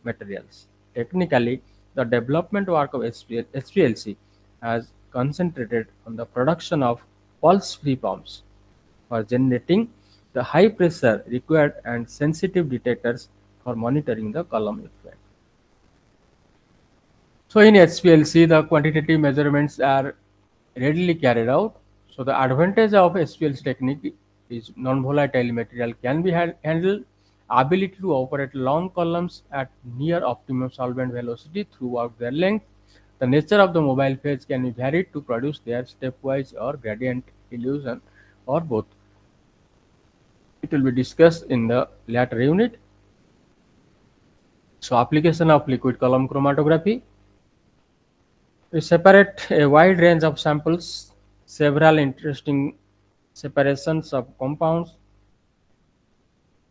materials. Technically, the development work of HPLC has concentrated on the production of pulse-free pumps for generating the high pressure required and sensitive detectors for monitoring the column effluent. So in HPLC, the quantitative measurements are readily carried out. So the advantage of HPLC technique is non-volatile material can be handled, ability to operate long columns at near optimum solvent velocity throughout their length. The nature of the mobile phase can be varied to produce their stepwise or gradient illusion or both. It will be discussed in the later unit. So application of liquid column chromatography. We separate a wide range of samples, several interesting separations of compounds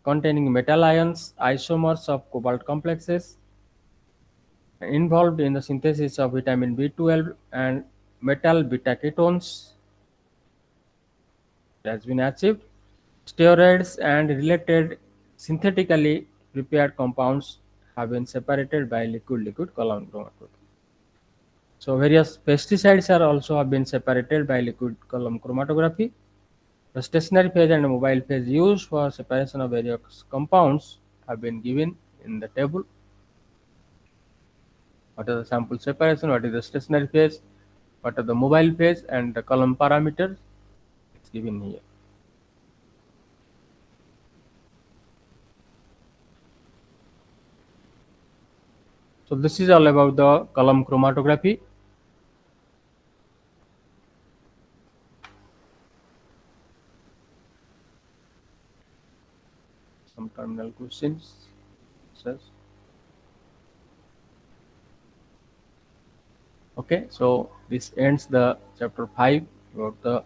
containing metal ions, isomers of cobalt complexes, involved in the synthesis of vitamin B12 and metal beta ketones has been achieved. Steroids and related synthetically prepared compounds have been separated by liquid column chromatography. So various pesticides are also have been separated by liquid column chromatography. The stationary phase and mobile phase used for separation of various compounds have been given in the table. What are the sample separation, what is the stationary phase, what are the mobile phase and the column parameters, it's given here. So this is all about the column chromatography. Some terminal questions. Says. Okay, so this ends the chapter 5 about the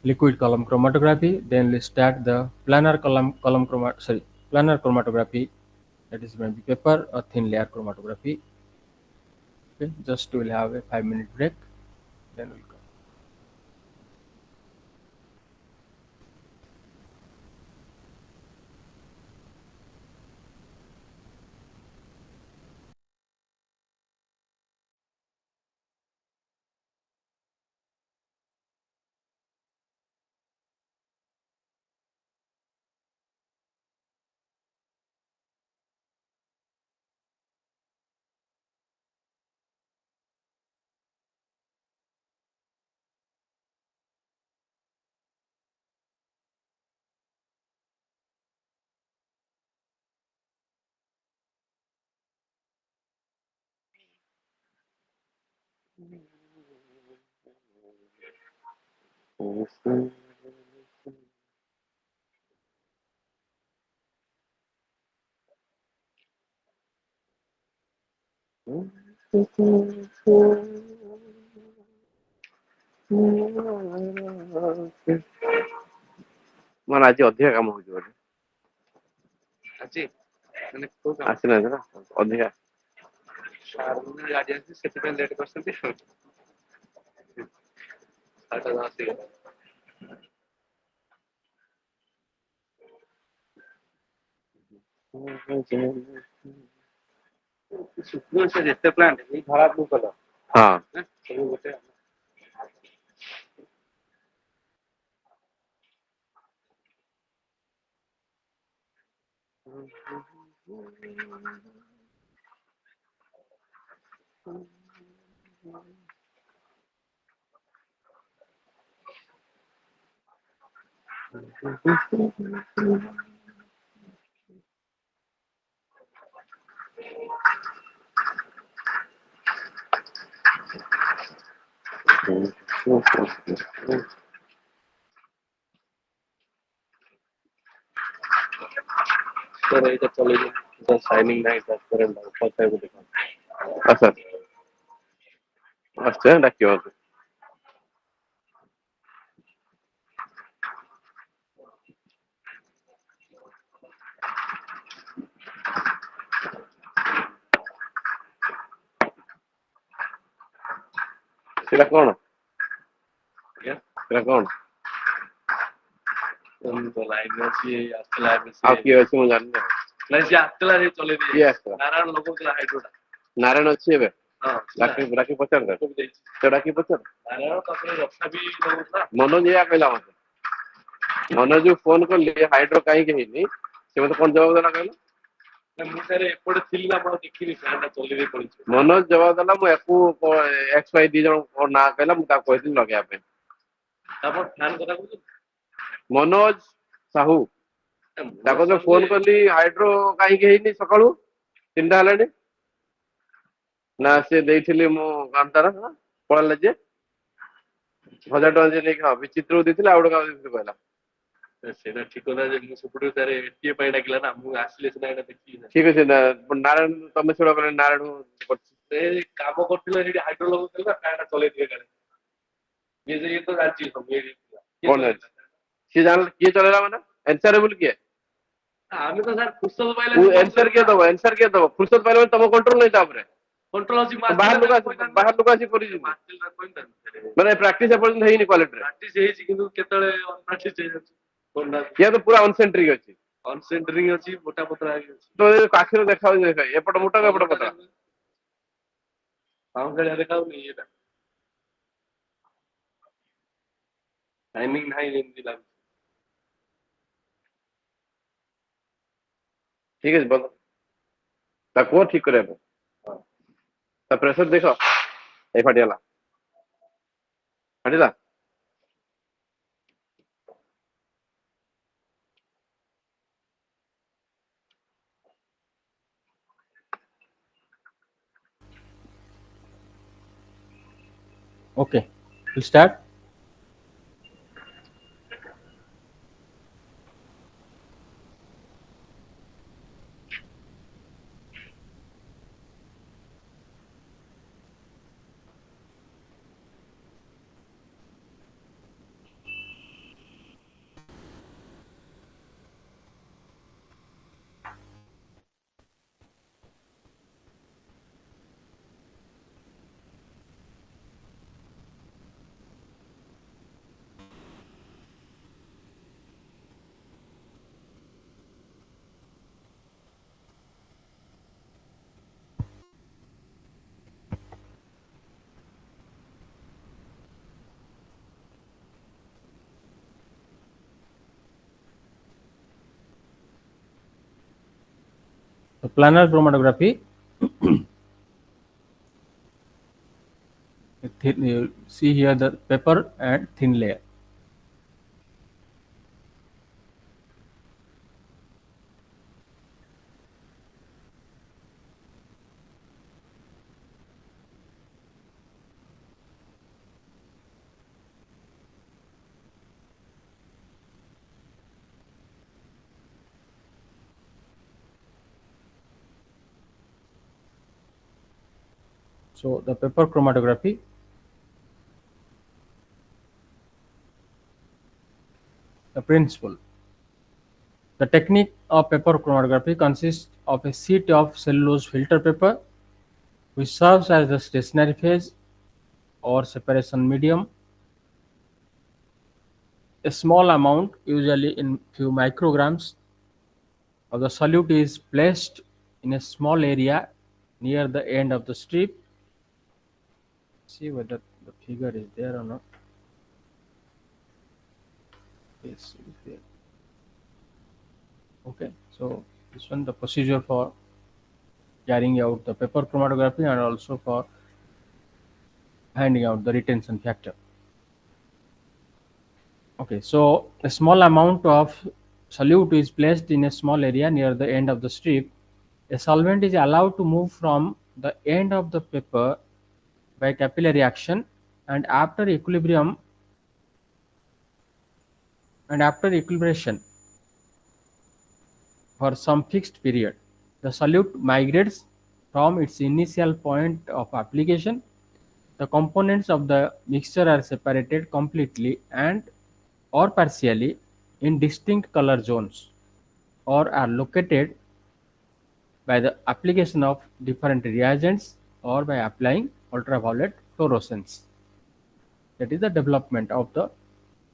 liquid column chromatography. Then let's start the planar chromatography. That is maybe paper or thin layer chromatography. Okay, just we'll have a 5-minute break. Then we'll come. ମୋର ଆଜି ଅଧିକା କାମ ହଉଛି ବୋଧେ ଆଜି ମାନେ ଆସିନାହାନ୍ତି ନା ଅଧିକା ଗାଡି ଆସିଛି ସେଥିପାଇଁ ଲେଟ୍ କରିଛନ୍ତି ଶୁକ୍ର ଯେତେ ପ୍ଲାଣ୍ଟ ଏଇ ଧରା ବ୍ଲୁ କଲର ହଁ ସବୁ ଗୋଟେ Sir, it actually the shining light as current first I would have. Sir. First ডাকিও সেটা কোন সেটা কোন লাইন ଅଛି ଆସିଥିଲା ଆଉ କିଏ ଅଛି ମୁଁ ଜାଣିନି ନାଇଁ ସେ ଆସିଥିଲା ସେ ଚଲେଇ ଦେଇ ନାରାୟଣ ଲଗଉଥିଲା ହାଇଡ୍ରୋଟା ନାରାୟଣ ଅଛି ଏବେ ରାଖି ପଚାର ସେ ରାଖି ପଚାର ନାରାୟଣ ତାପରେ ରକ୍ଷା ବି ଲଗଉଥିଲା ମନୋଜ ଏଇଆ କହିଲା ମତେ ମନୋଜ ଫୋନ କଲି ହାଇଡ୍ରୋ କାହିଁକି ହେଇନି ସେ ମତେ କଣ ଜବାବ ଦେଲା କହିଲ ମୁଁ ସାର୍ ଏପଟେ ଥିଲି ଆପଣ ଦେଖିନି ଫ୍ୟାନଟା ଚଲେଇ ଦେଇ ପଡିଛି ମନୋଜ ଜବାବ ଦେଲା ମୁଁ ୟାକୁ ଏକ୍ସ ୱାଇ 2 ଜଣ ନାଁ କହିଲା ମୁଁ ତାକୁ କହିଥିଲି ଲଗେଇବା ପାଇଁ ତାପରେ ଫ୍ୟାନ କଥା କହୁଛୁ ମନୋଜ ସାହୁ ତାକୁ ଯୋଉ ଫୋନ କଲି ହାଇଡ୍ରୋ କାହିଁକି ହେଇନି ସକାଳୁ 3ଟା ହେଲାଣି ନା ସେ ଦେଇଥିଲି ମୁଁ କାନ୍ତାର ପଳେଇଲା ଯେ 1000 ଟଙ୍କା ଯେ ନେଇକି ହଁ ବିଚିତ୍ରକୁ ଦେଇଥିଲି ଆଉ ଗୋଟେ କାହାକୁ କହିଲା ସେଇଟା ଠିକ କଥା ଯେ ମୁଁ ସେପଟୁ ତାର ଏଟିଏ ପାଇଁ ଡାକିଲା ନା ମୁଁ ଆସିଲେ ସିନା ଏଇଟା ଦେଖିକି ଠିକ ଅଛି ନାରାୟଣ ତମେ ଶୁଣ କଲେ ନାରାୟଣ ସେ କାମ କରୁଥିଲା ସେଠି ହାଇଡ୍ରୋ ଲଗଉଥିଲା ଫ୍ୟାନଟା ଚଲେଇଥିବେ କାଳେ ଇଏ ତ ଜାଣିଛି ସବୁ କଣ ଜାଣିଛି ସିଏ ଜାଣିଲା କିଏ ଚଲେଇଲା ମାନେ ଏନ୍ସାରେବୁଲ କିଏ ଆମେ ତ ସାର୍ ଫୁର୍ସତ ପାଇଲେ ଏନ୍ସାର କିଏ ଦବ ଫୁର୍ସତ ପାଇଲେ ତମ କଣ୍ଟ୍ରୋଲ ନାହିଁ ତାପରେ କଣ୍ଟ୍ରୋଲ ଅଛି ବାହାର ଲୋକ ଆସି କରିଯିବ ମାନେ ପ୍ରାକ୍ଟିସ ଏପର୍ଯ୍ୟନ୍ତ ହେଇନି କ୍ୱାଲିଟିରେ ପ୍ରାକ୍ଟିସ ହେଇଛି କିନ୍ତୁ କେତେବେଳେ ଅନପ୍ରାକ୍ଟିସ ହେଇଯାଉଛି ଇଏ ତ ପୁରା ଅନସେଣ୍ଟ୍ରିକ ଅଛି ଅନସେଣ୍ଟ୍ରିକ ଅଛି ମୋଟା ପତଳା ହେଇକି ଅଛି ତ ଆଖିରେ ଦେଖାଉଛି ଦେଖା ଏପଟ ମୋଟା ଏପଟ ପତଳା ପାଉଁଖଳିଆ ଦେଖାଉନି ଇଏଟା ଟାଇମିଂ ନାହିଁ ଯେମିତି ଲାଗୁଛି ଠିକ ଅଛି ଭଲ ତା କୁହ ଠିକ କରିବା ପାଇଁ ତା ପ୍ରେସର ଦେଖ ଏଇ ଫାଟିଗଲା ଫାଟିଲା Okay, we'll start. The planar chromatography. You see here the paper and thin layer. So the paper chromatography. The principle. The technique of paper chromatography consists of a sheet of cellulose filter paper which serves as the stationary phase or separation medium. A small amount, usually in few micrograms, of the solute is placed in a small area near the end of the strip. See whether the figure is there or not. Yes, it is there. Okay, so this one the procedure for carrying out the paper chromatography and also for finding out the retention factor. Okay, so a small amount of solute is placed in a small area near the end of the strip. A solvent is allowed to move from the end of the paper by capillary action, and after equilibration for some fixed period, the solute migrates from its initial point of application. The components of the mixture are separated completely and or partially in distinct color zones, or are located by the application of different reagents or by applying ultraviolet fluorescence. That is the development of the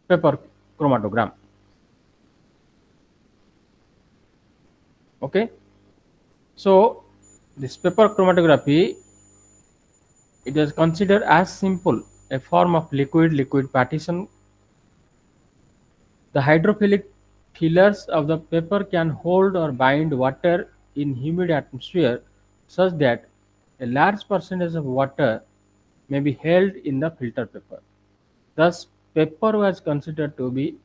paper chromatogram. Okay, so this paper chromatography, it is considered as simple a form of liquid partition. The hydrophilic fillers of the paper can hold or bind water in humid atmosphere such that a large percentage of water may be held in the filter paper. Thus, paper was considered to be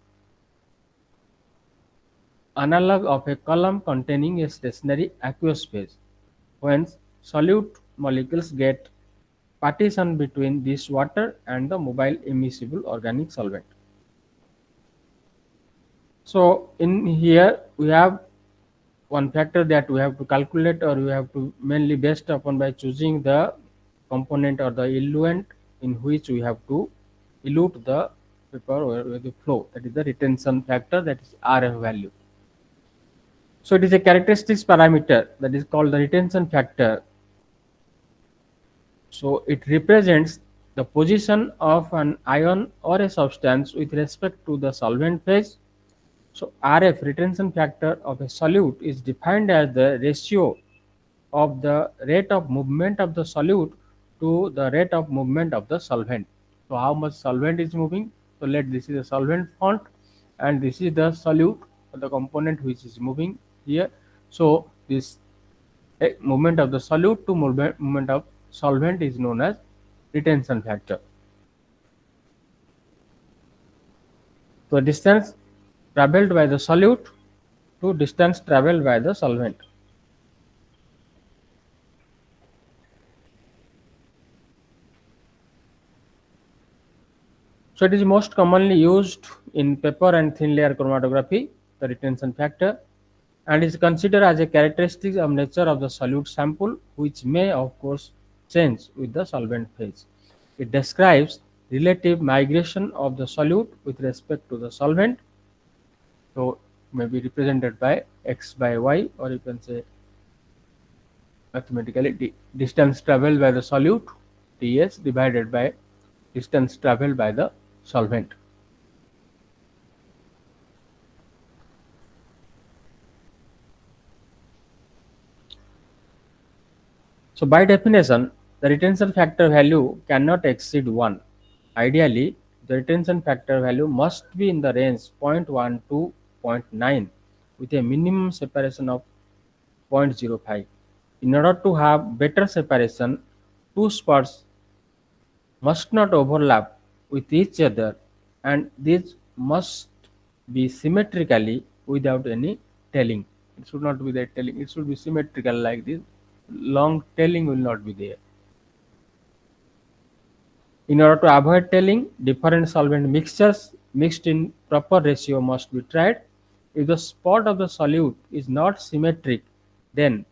analog of a column containing a stationary aqueous phase. When solute molecules get partition between this water and the mobile immiscible organic solvent. So in here we have one factor that we have to calculate, or we have to mainly based upon by choosing the component or the eluent in which we have to elute the paper with the flow, that is the retention factor, that is RF value. So it is a characteristics parameter that is called the retention factor. So it represents the position of an ion or a substance with respect to the solvent phase. So RF, retention factor of a solute, is defined as the ratio of the rate of movement of the solute to the rate of movement of the solvent. So how much solvent is moving? So let this is the solvent font and this is the solute, the component which is moving here. So this movement of the solute to movement of solvent is known as retention factor. So distance traveled by the solute to distance traveled by the solvent. So it is most commonly used in paper and thin layer chromatography, the retention factor, and is considered as a characteristic of nature of the solute sample, which may of course change with the solvent phase. It describes relative migration of the solute with respect to the solvent. So may be represented by x by y, or you can say mathematically distance traveled by the solute, ds, divided by distance traveled by the solvent. So by definition, the retention factor value cannot exceed 1. Ideally, the retention factor value must be in the range 0.1 to 0.9 with a minimum separation of 0.05. In order to have better separation, two spots must not overlap with each other, and these must be symmetrically without any tailing. It should not be there tailing, it should be symmetrical like this. Long tailing will not be there. In order to avoid tailing, different solvent mixtures mixed in proper ratio must be tried. If the spot of the solute is not symmetric, then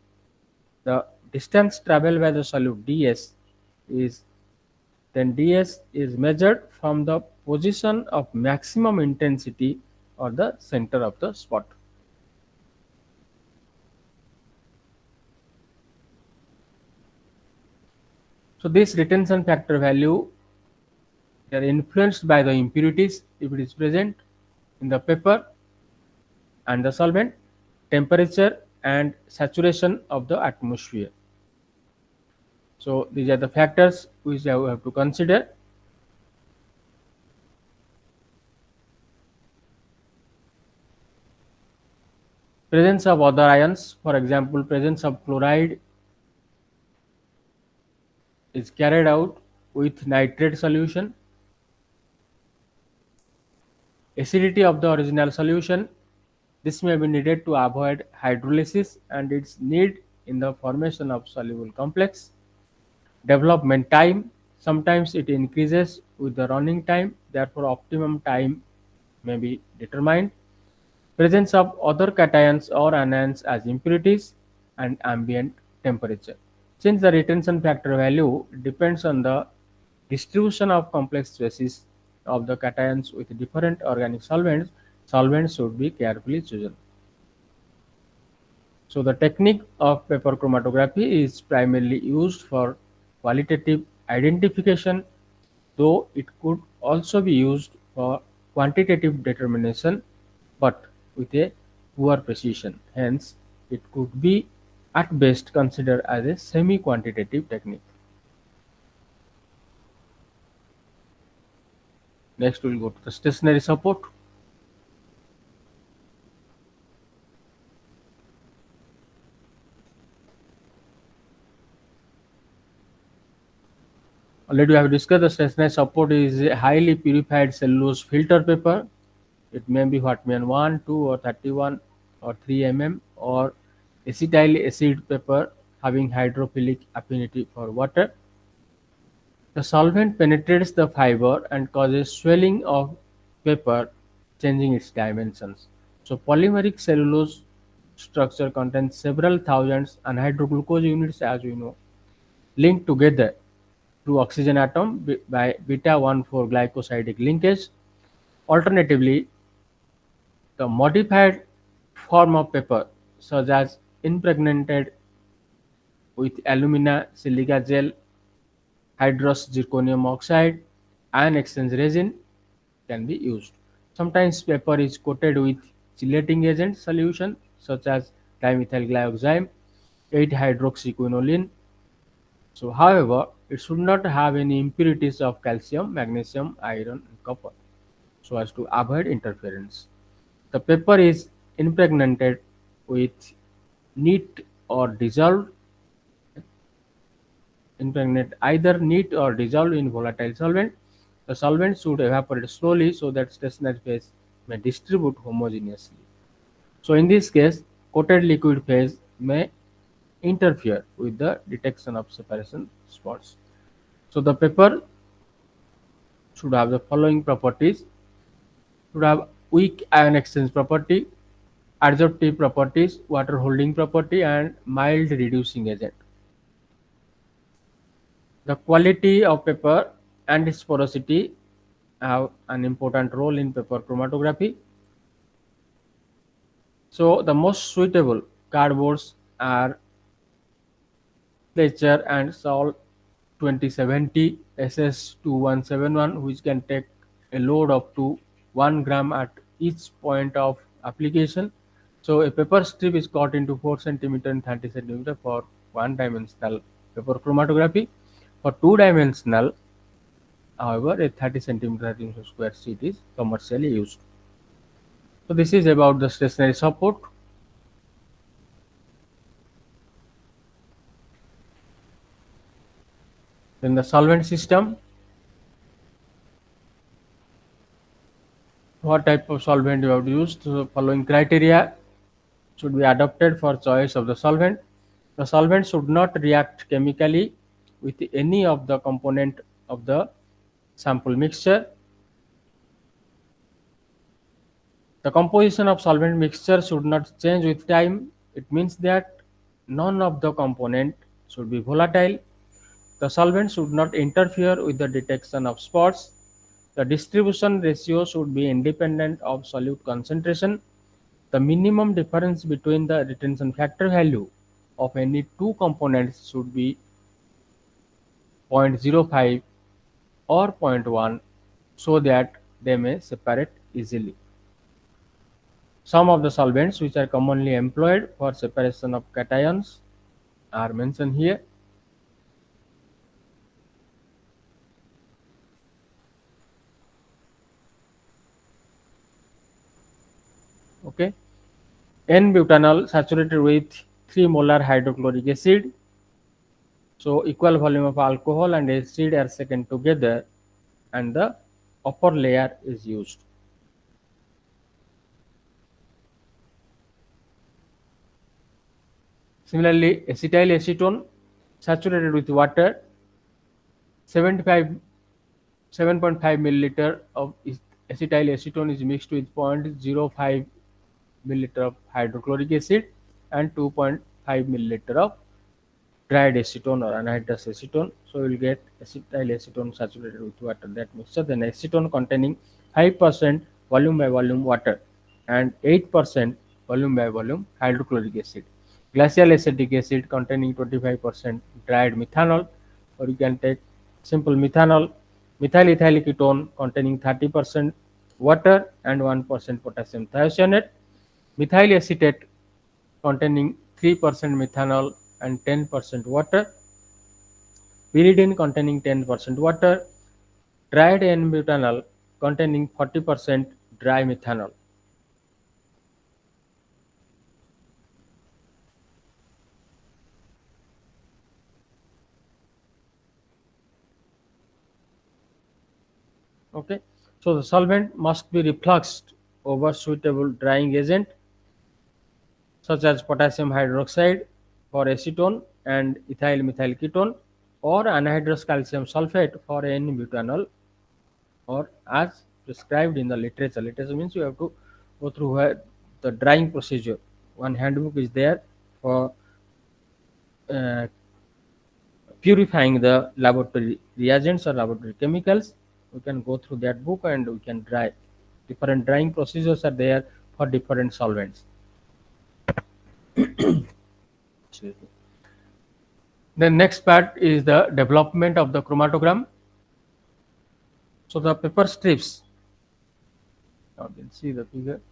the distance traveled by the solute ds is measured from the position of maximum intensity or the center of the spot. So this retention factor value, they are influenced by the impurities if it is present in the paper and the solvent, temperature and saturation of the atmosphere. So these are the factors which we have to consider. Presence of other ions, for example, presence of chloride is carried out with nitrate solution. Acidity of the original solution, this may be needed to avoid hydrolysis and its need in the formation of soluble complex. Development time, sometimes it increases with the running time, therefore optimum time may be determined. Presence of other cations or anions as impurities and ambient temperature. Since the retention factor value depends on the distribution of complex species of the cations with different organic solvents, solvents should be carefully chosen. So the technique of paper chromatography is primarily used for qualitative identification, though it could also be used for quantitative determination, but with a poor precision. Hence, it could be at best considered as a semi-quantitative technique. Next, we will go to the stationary support. Already we have discussed the stationary support is a highly purified cellulose filter paper. It may be Whatman 1, 2 or 31 or 3 mm or acetyl acid paper having hydrophilic affinity for water. The solvent penetrates the fiber and causes swelling of paper, changing its dimensions. So polymeric cellulose structure contains several thousands anhydroglucose units, as we know, linked together through oxygen atom by beta 1,4 glycosidic linkage. Alternatively, the modified form of paper, such as impregnated with alumina, silica gel, hydrous zirconium oxide, ion exchange resin, can be used. Sometimes paper is coated with chelating agent solution such as dimethyl glyoxime, 8-hydroxyquinoline. So, however, it should not have any impurities of calcium, magnesium, iron, and copper so as to avoid interference. The paper is impregnated with neat or dissolved impregnate either neat or dissolved in volatile solvent. The solvent should evaporate slowly so that stationary phase may distribute homogeneously. So in this case, coated liquid phase may interfere with the detection of separation spots. So the paper should have the following properties: should have weak ion exchange property, adsorptive properties, water holding property, and mild reducing agent. The quality of paper and its porosity have an important role in paper chromatography. So the most suitable cardboards are Fletcher and Sol 2070 SS2171, which can take a load up to 1 gram at each point of application. So a paper strip is cut into 4 centimeter and 30 centimeter for one dimensional paper chromatography. For two dimensional, however, a 30 centimeter square sheet is commercially used. So this is about the stationary support. Then the solvent system. What type of solvent you have used? So following criteria should be adopted for choice of the solvent. The solvent should not react chemically with any of the component of the sample mixture. The composition of solvent mixture should not change with time. It means that none of the component should be volatile. The solvent should not interfere with the detection of spots. The distribution ratio should be independent of solute concentration. The minimum difference between the retention factor value of any two components should be 0.05 or zero point 0.1 so that they may separate easily. Some of the solvents which are commonly employed for separation of cations are mentioned here. Okay. N-butanol saturated with 3 molar hydrochloric acid. So equal volume of alcohol and acid are shaken together and the upper layer is used. Similarly, acetyl acetone saturated with water, 7.5 milliliter of acetyl acetone is mixed with 0.05 milliliter of hydrochloric acid and 2.5 milliliter of dried acetone or anhydrous acetone. So you will get acetyl acetone saturated with water, that mixture. Then acetone containing 5% volume by volume water and 8% volume by volume hydrochloric acid. Glacial acetic acid containing 25% dried methanol, or you can take simple methanol. Methyl ethyl ketone containing 30% water and 1% potassium thiocyanate. Methyl acetate containing 3% methanol and 10% water. Pyridine containing 10% water. Dried N-butanol containing 40% dry methanol. Okay, so the solvent must be refluxed over suitable drying agent such as potassium hydroxide for acetone and ethyl methyl ketone, or anhydrous calcium sulfate for N-butanol, or as prescribed in the literature. Literature means you have to go through the drying procedure. One handbook is there for uh, purifying the laboratory reagents or laboratory chemicals. We can go through that book and we can dry. Different drying procedures are there for different solvents. The next part is the development of the chromatogram. So the paper strips. Now you can see the figure.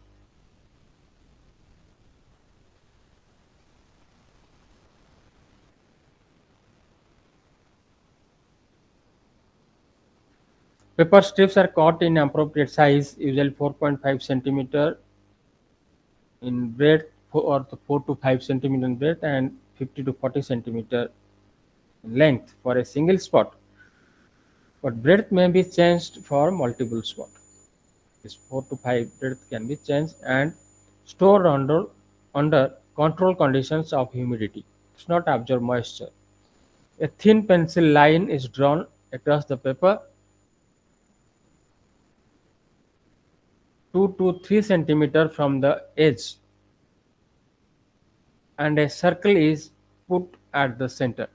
Paper strips are cut in appropriate size, usually 4.5 centimeter in breadth or 4 to 5 centimeter in breadth and 50 to 40 centimeter in length for a single spot. But breadth may be changed for multiple spot. This 4 to 5 breadth can be changed and stored under control conditions of humidity. It's not absorb moisture. A thin pencil line is drawn across the paper 2 to 3 centimeter from the edge, and a circle is put at the center.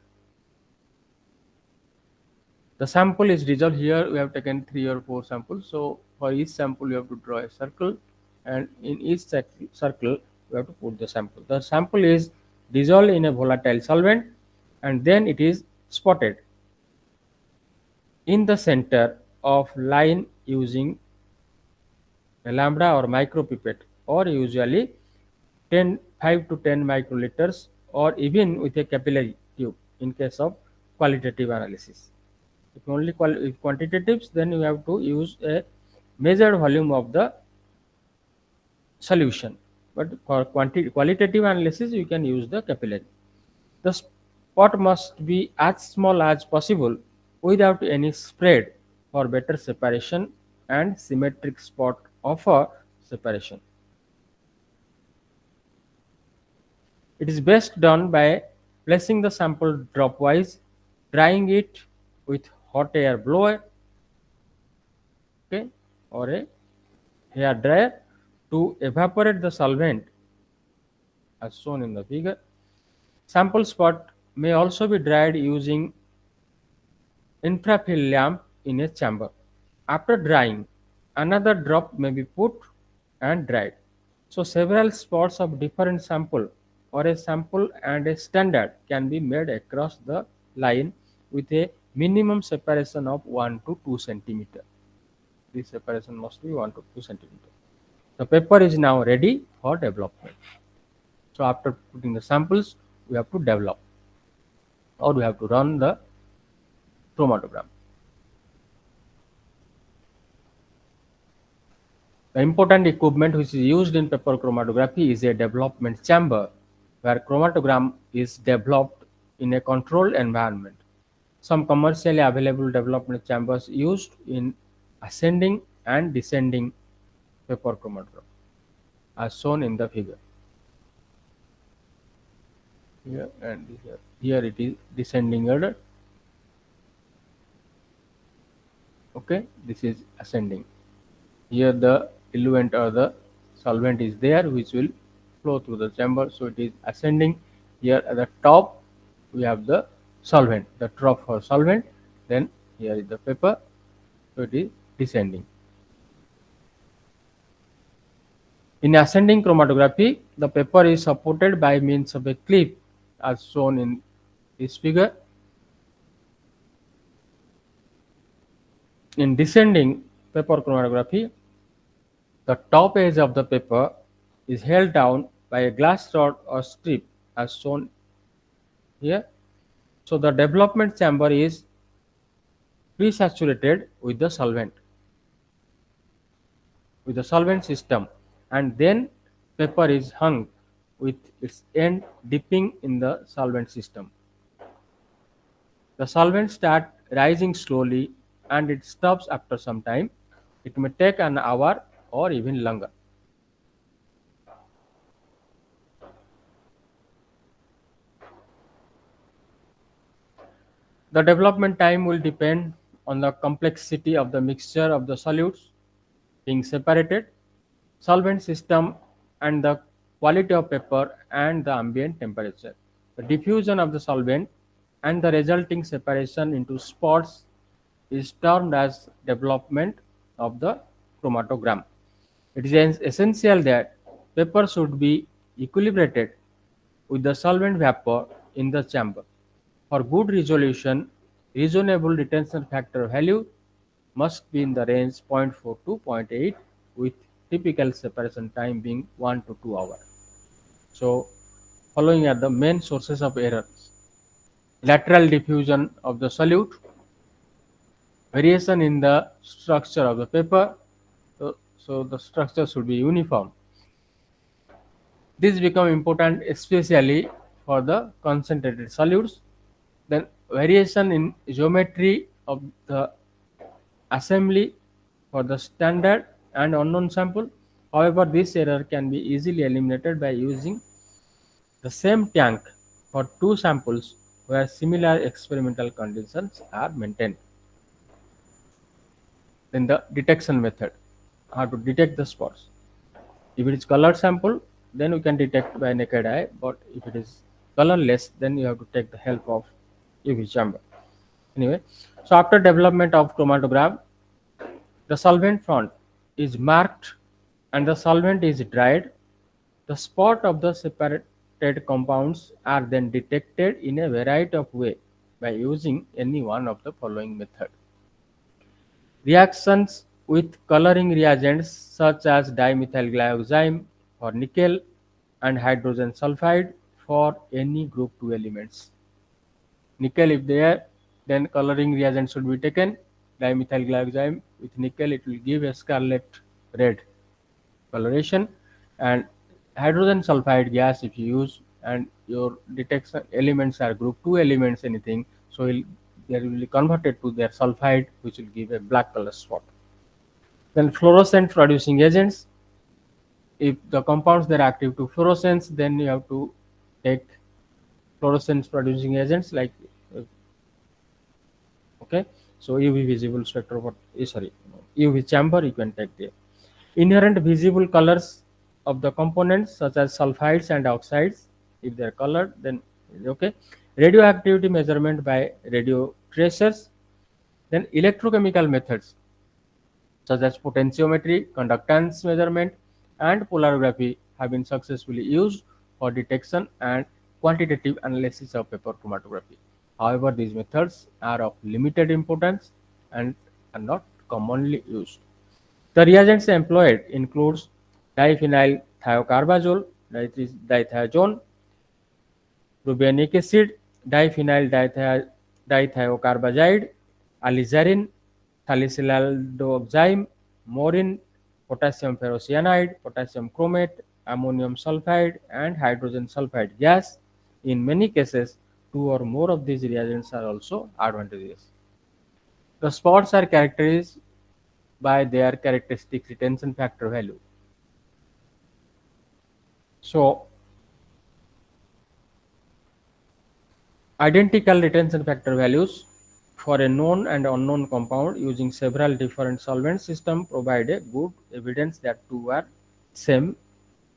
The sample is dissolved. Here we have taken 3 or 4 samples. So for each sample you have to draw a circle, and in each circle you have to put the sample. The sample is dissolved in a volatile solvent and then it is spotted in the center of line using a lambda or micropipette, or usually 5 to 10 microliters, or even with a capillary tube in case of qualitative analysis. If only if quantitatives, then you have to use a measured volume of the solution. But for qualitative analysis, you can use the capillary. The spot must be as small as possible without any spread for better separation and symmetric spot offer separation. It is best done by placing the sample dropwise, drying it with hot air blower, okay, or a hair dryer to evaporate the solvent as shown in the figure. Sample spot may also be dried using infrafill lamp in a chamber. After drying, another drop may be put and dried. So several spots of different sample or a sample and a standard can be made across the line with a minimum separation of 1 to 2 centimeter. This separation must be 1 to 2 centimeter. The paper is now ready for development. So after putting the samples, we have to develop, or we have to run the chromatogram. The important equipment which is used in paper chromatography is a development chamber, where chromatogram is developed in a controlled environment. Some commercially available development chambers used in ascending and descending paper chromatography, as shown in the figure. Here and here. Here it is descending order. Okay, this is ascending. Here the diluent or the solvent is there which will flow through the chamber, so it is ascending. Here at the top we have the solvent, the trough for solvent, then here is the paper, so it is descending. In ascending chromatography, the paper is supported by means of a clip as shown in this figure. In descending paper chromatography, the top edge of the paper is held down by a glass rod or strip as shown here. So the development chamber is pre-saturated with the solvent system, and then paper is hung with its end dipping in the solvent system. The solvent starts rising slowly and it stops after some time. It may take an hour or even longer. The development time will depend on the complexity of the mixture of the solutes being separated, solvent system, and the quality of paper and the ambient temperature. The diffusion of the solvent and the resulting separation into spots is termed as development of the chromatogram. It is essential that paper should be equilibrated with the solvent vapor in the chamber. For good resolution, reasonable retention factor value must be in the range 0.4 to 0.8, with typical separation time being 1 to 2 hours. So, following are the main sources of errors: lateral diffusion of the solute, variation in the structure of the paper, so the structure should be uniform. This become important especially for the concentrated solutes. Then variation in geometry of the assembly for the standard and unknown sample. However, this error can be easily eliminated by using the same tank for two samples where similar experimental conditions are maintained. Then the detection method, how to detect the spots. If it is colored sample, then we can detect by naked eye, but if it is colorless, then you have to take the help of UV chamber. Anyway, so after development of chromatograph, the solvent front is marked and the solvent is dried. The spot of the separated compounds are then detected in a variety of ways by using any one of the following method. Reactions with coloring reagents such as dimethylglyoxime for nickel and hydrogen sulfide for any group 2 elements. Nickel if there, then coloring reagent should be taken. Dimethylglyoxime with nickel, it will give a scarlet red coloration, and hydrogen sulfide gas if you use and your detection elements are group 2 elements anything, so they will be converted to their sulfide which will give a black color spot. Then fluorescent producing agents, if the compounds that are active to fluorescence, then you have to take fluorescence producing agents like okay, so UV visible spectrophotometer, UV chamber you can take there. Inherent visible colors of the components such as sulfides and oxides, if they are colored, then okay. Radioactivity measurement by radio tracers. Then electrochemical methods such as potentiometry, conductance measurement, and polarography have been successfully used for detection and quantitative analysis of paper chromatography. However, these methods are of limited importance and are not commonly used. The reagents employed includes diphenyl thiocarbazole, that is dithiazone, propionic acid, diphenyl dithiocarbazide, alizarin, salicylaldehyde, morin, potassium ferrocyanide, potassium chromate, ammonium sulfide, and hydrogen sulfide gas. In many cases, two or more of these reagents are also advantageous. The spots are characterized by their characteristic retention factor value. So, identical retention factor values for a known and unknown compound using several different solvent systems provide a good evidence that two are same,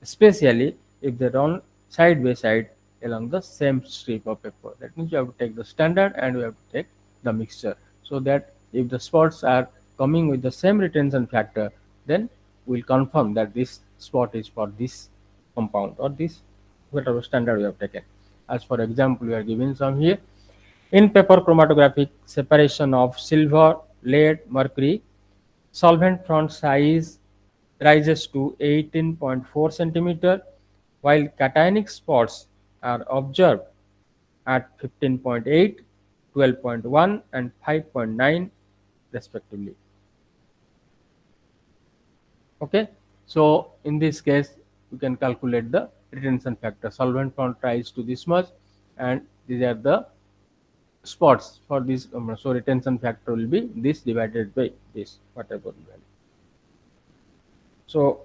especially if they run side by side along the same strip of paper. That means you have to take the standard and you have to take the mixture, so that if the spots are coming with the same retention factor, then we'll confirm that this spot is for this compound or this whatever standard we have taken. As for example, we are giving some here. In paper chromatographic separation of silver, lead, mercury, solvent front size rises to 18.4 centimeter, while cationic spots are observed at 15.8, 12.1, and 5.9 respectively. Okay, so in this case, you can calculate the retention factor. Solvent front rise to this much, and these are the spots for this. So retention factor will be this divided by this whatever value. So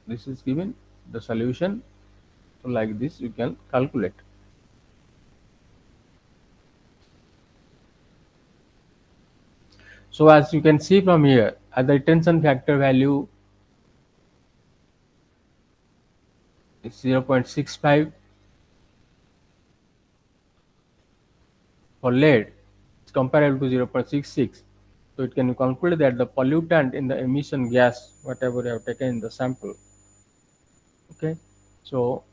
this is given the solution. So like this you can calculate. So as you can see from here, the retention factor value is 0.65 for lead. It's comparable to 0.66. So it can be concluded that the pollutant in the emission gas, whatever you have taken in the sample, okay, so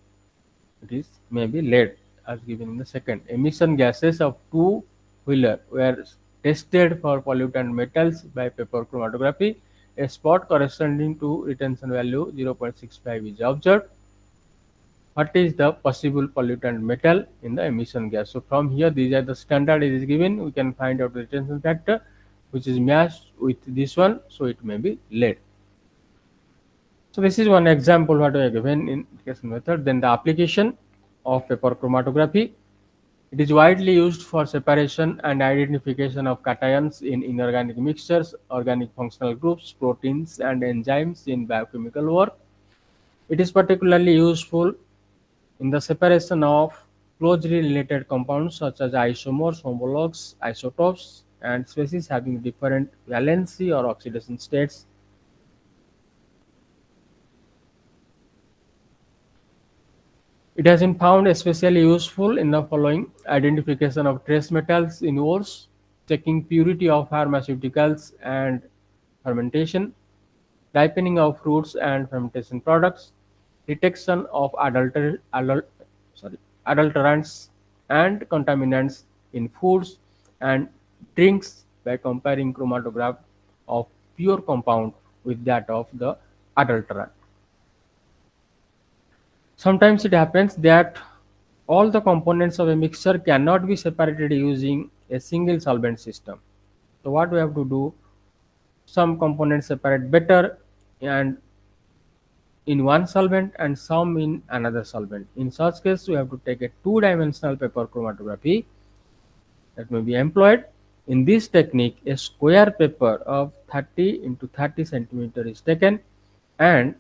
it is maybe lead as given in the second. Emission gases of two-wheeler were tested for pollutant metals by paper chromatography. A spot corresponding to retention value 0.65 is observed. What is the possible pollutant metal in the emission gas? So from here, these are the standard it is given. We can find out the retention factor, which is matched with this one. So it may be lead. So this is one example what we have given in application method. Then the application of paper chromatography. It is widely used for separation and identification of cations in inorganic mixtures, organic functional groups, proteins, and enzymes in biochemical work. It is particularly useful in the separation of closely related compounds such as isomers, homologues, isotopes, and species having different valency or oxidation states. It has been found especially useful in the following: identification of trace metals in ores, checking purity of pharmaceuticals and fermentation, ripening of fruits and fermentation products, detection of adulterants and contaminants in foods and drinks by comparing chromatograph of pure compound with that of the adulterant. Sometimes it happens that all the components of a mixture cannot be separated using a single solvent system. So what we have to do, some components separate better and in one solvent and some in another solvent. In such case, we have to take a two-dimensional paper chromatography that may be employed. In this technique, a square paper of 30 into 30 centimeter is taken and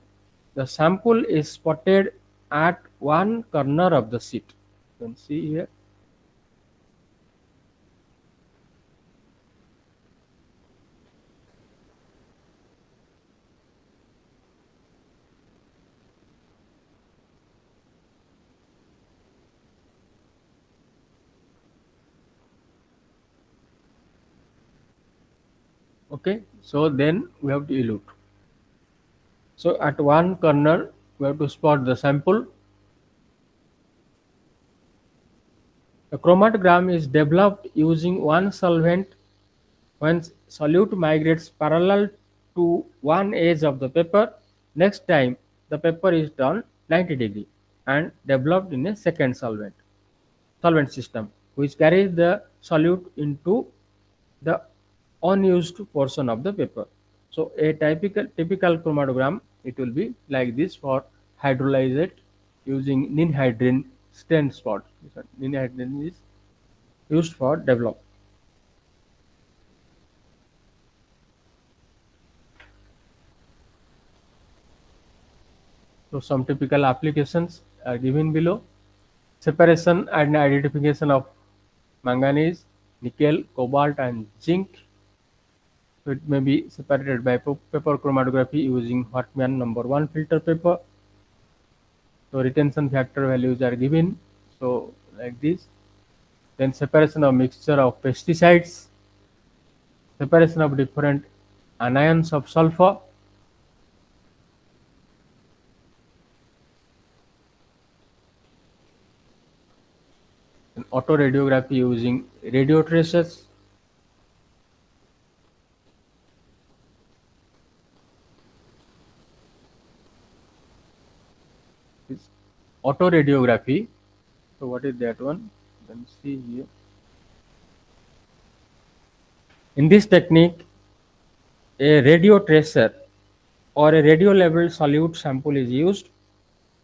the sample is spotted at one corner of the sheet. You can see here. Okay, so then we have to elute. So at one corner, we have to spot the sample. The chromatogram is developed using one solvent. When solute migrates parallel to one edge of the paper, next time the paper is turned 90 degree and developed in a second solvent system, which carries the solute into the unused portion of the paper. So a typical chromatogram, it will be like this for hydrolyzate using ninhydrin stain spot. Ninhydrin is used for develop. So some typical applications are given below. Separation and identification of manganese, nickel, cobalt and zinc. So it may be separated by paper chromatography using Hartmann number 1 filter paper. So retention factor values are given. So like this. Then separation of mixture of pesticides, separation of different anions of sulfur, and autoradiography using radio traces, this autoradiography. So what is that one? Let me see here. In this technique, a radio tracer or a radio labeled solute sample is used.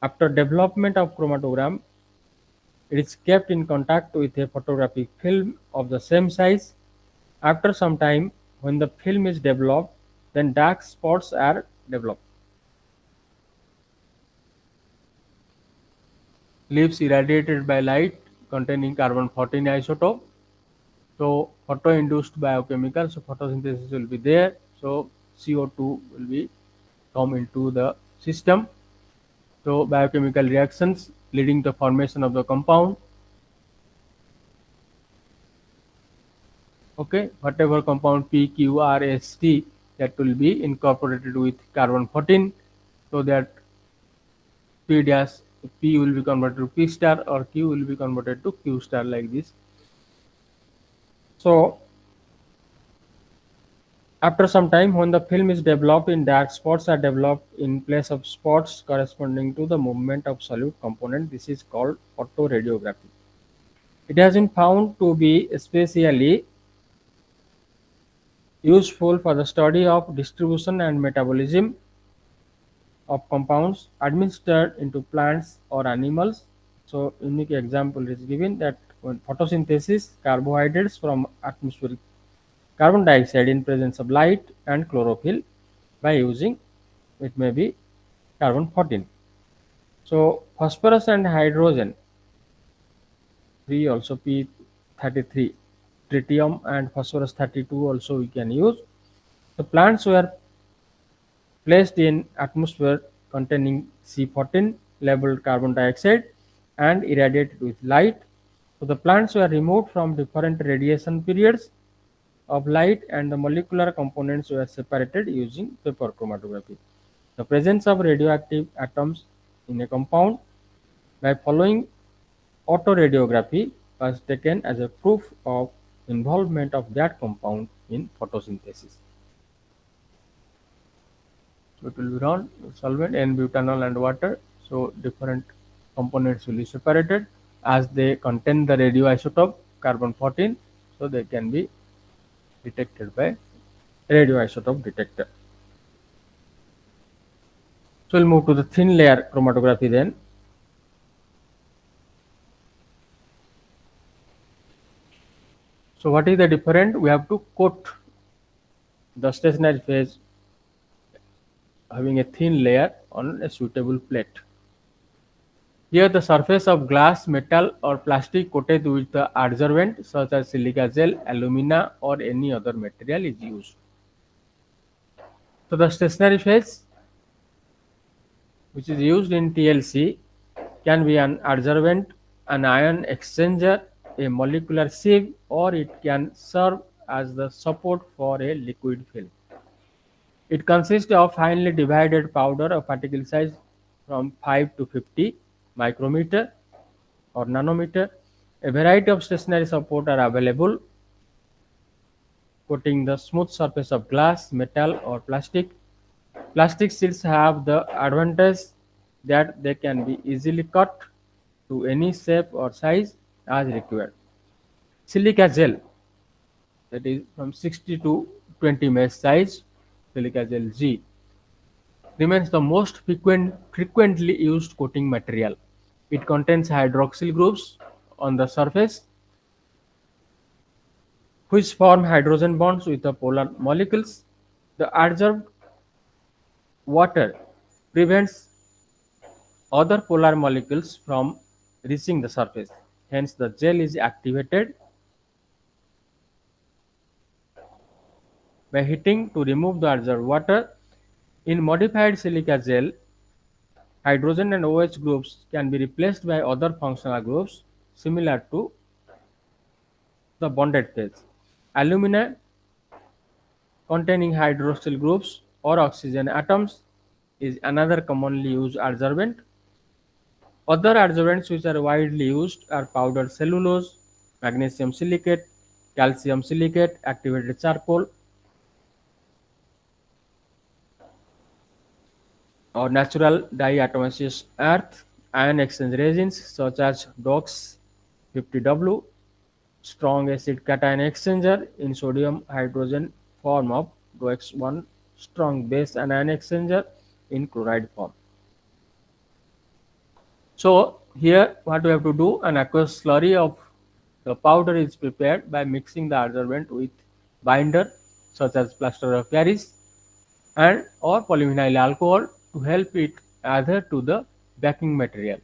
After development of chromatogram, it is kept in contact with a photographic film of the same size. After some time, when the film is developed, then dark spots are developed. Leaves irradiated by light containing carbon-14 isotope. So photo-induced biochemical, so photosynthesis will be there. So CO2 will be come into the system. So biochemical reactions leading to formation of the compound. Okay, whatever compound P, Q, R, S, T, that will be incorporated with carbon 14, so that P dash P will be converted to P star or Q will be converted to Q star like this. So after some time, when the film is developed, in dark spots are developed in place of spots corresponding to the movement of solute component. This is called autoradiography. It has been found to be especially useful for the study of distribution and metabolism of compounds administered into plants or animals. So unique example is given that when photosynthesis, carbohydrates from atmospheric carbon dioxide in presence of light and chlorophyll by using, it may be carbon 14. So phosphorus and hydrogen 3, also P33, tritium and phosphorus 32 also we can use. The plants were placed in atmosphere containing C14 labeled carbon dioxide and irradiated with light. So the plants were removed from different radiation periods of light and the molecular components were separated using paper chromatography. The presence of radioactive atoms in a compound by following autoradiography was taken as a proof of involvement of that compound in photosynthesis. So it will be run solvent N-butanol and water. So different components will be separated as they contain the radioisotope carbon 14. So they can be detected by radioisotope detector. So we'll move to the thin layer chromatography then. So what is the difference? We have to coat the stationary phase having a thin layer on a suitable plate. Here the surface of glass, metal or plastic coated with the adsorbent such as silica gel, alumina or any other material is used. So the stationary phase which is used in TLC can be an adsorbent, an ion exchanger, a molecular sieve, or it can serve as the support for a liquid film. It consists of finely divided powder of particle size from 5 to 50 micrometer or nanometer. A variety of stationary support are available, coating the smooth surface of glass, metal, or plastic. Plastic sheets have the advantage that they can be easily cut to any shape or size as required. Silica gel that is from 60 to 20 mesh size. Silica gel G remains the most frequently used coating material. It contains hydroxyl groups on the surface which form hydrogen bonds with the polar molecules. The adsorbed water prevents other polar molecules from reaching the surface. Hence, the gel is activated by heating to remove the adsorbed water. In modified silica gel, hydrogen and OH groups can be replaced by other functional groups similar to the bonded phase. Alumina containing hydroxyl groups or oxygen atoms is another commonly used adsorbent. Other adsorbents which are widely used are powdered cellulose, magnesium silicate, calcium silicate, activated charcoal, or natural diatomaceous earth, ion exchange resins such as DOX 50W, strong acid cation exchanger in sodium hydrogen form of DOX1, strong base anion exchanger in chloride form. So here what we have to do, an aqueous slurry of the powder is prepared by mixing the adsorbent with binder such as plaster of Paris and or polyvinyl alcohol to help it adhere to the backing material.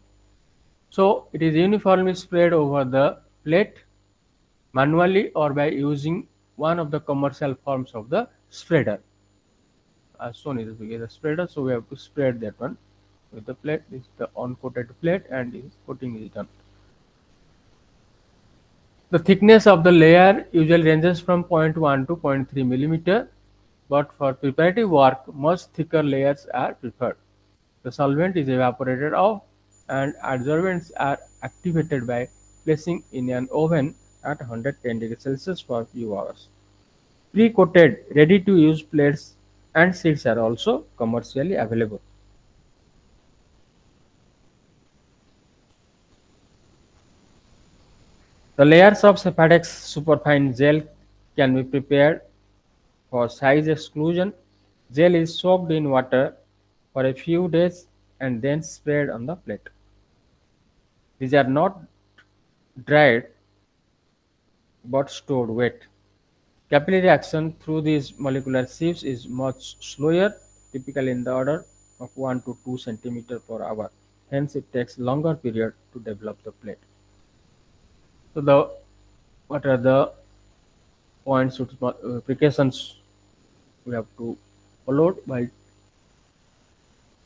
So it is uniformly spread over the plate manually or by using one of the commercial forms of the spreader. As shown is the spreader, so we have to spread that one with the plate. This is the uncoated plate and this coating is done. The thickness of the layer usually ranges from 0.1 to 0.3 millimeter, but for preparative work, much thicker layers are preferred. The solvent is evaporated off and adsorbents are activated by placing in an oven at 110 degrees Celsius for a few hours. Pre-coated, ready-to-use plates and sheets are also commercially available. The layers of Cepadex superfine gel can be prepared for size exclusion. Gel is soaked in water for a few days and then spread on the plate. These are not dried but stored wet. Capillary action through these molecular sieves is much slower, typically in the order of 1 to 2 centimeter per hour. Hence, it takes longer period to develop the plate. So, what are the points precautions we have to follow while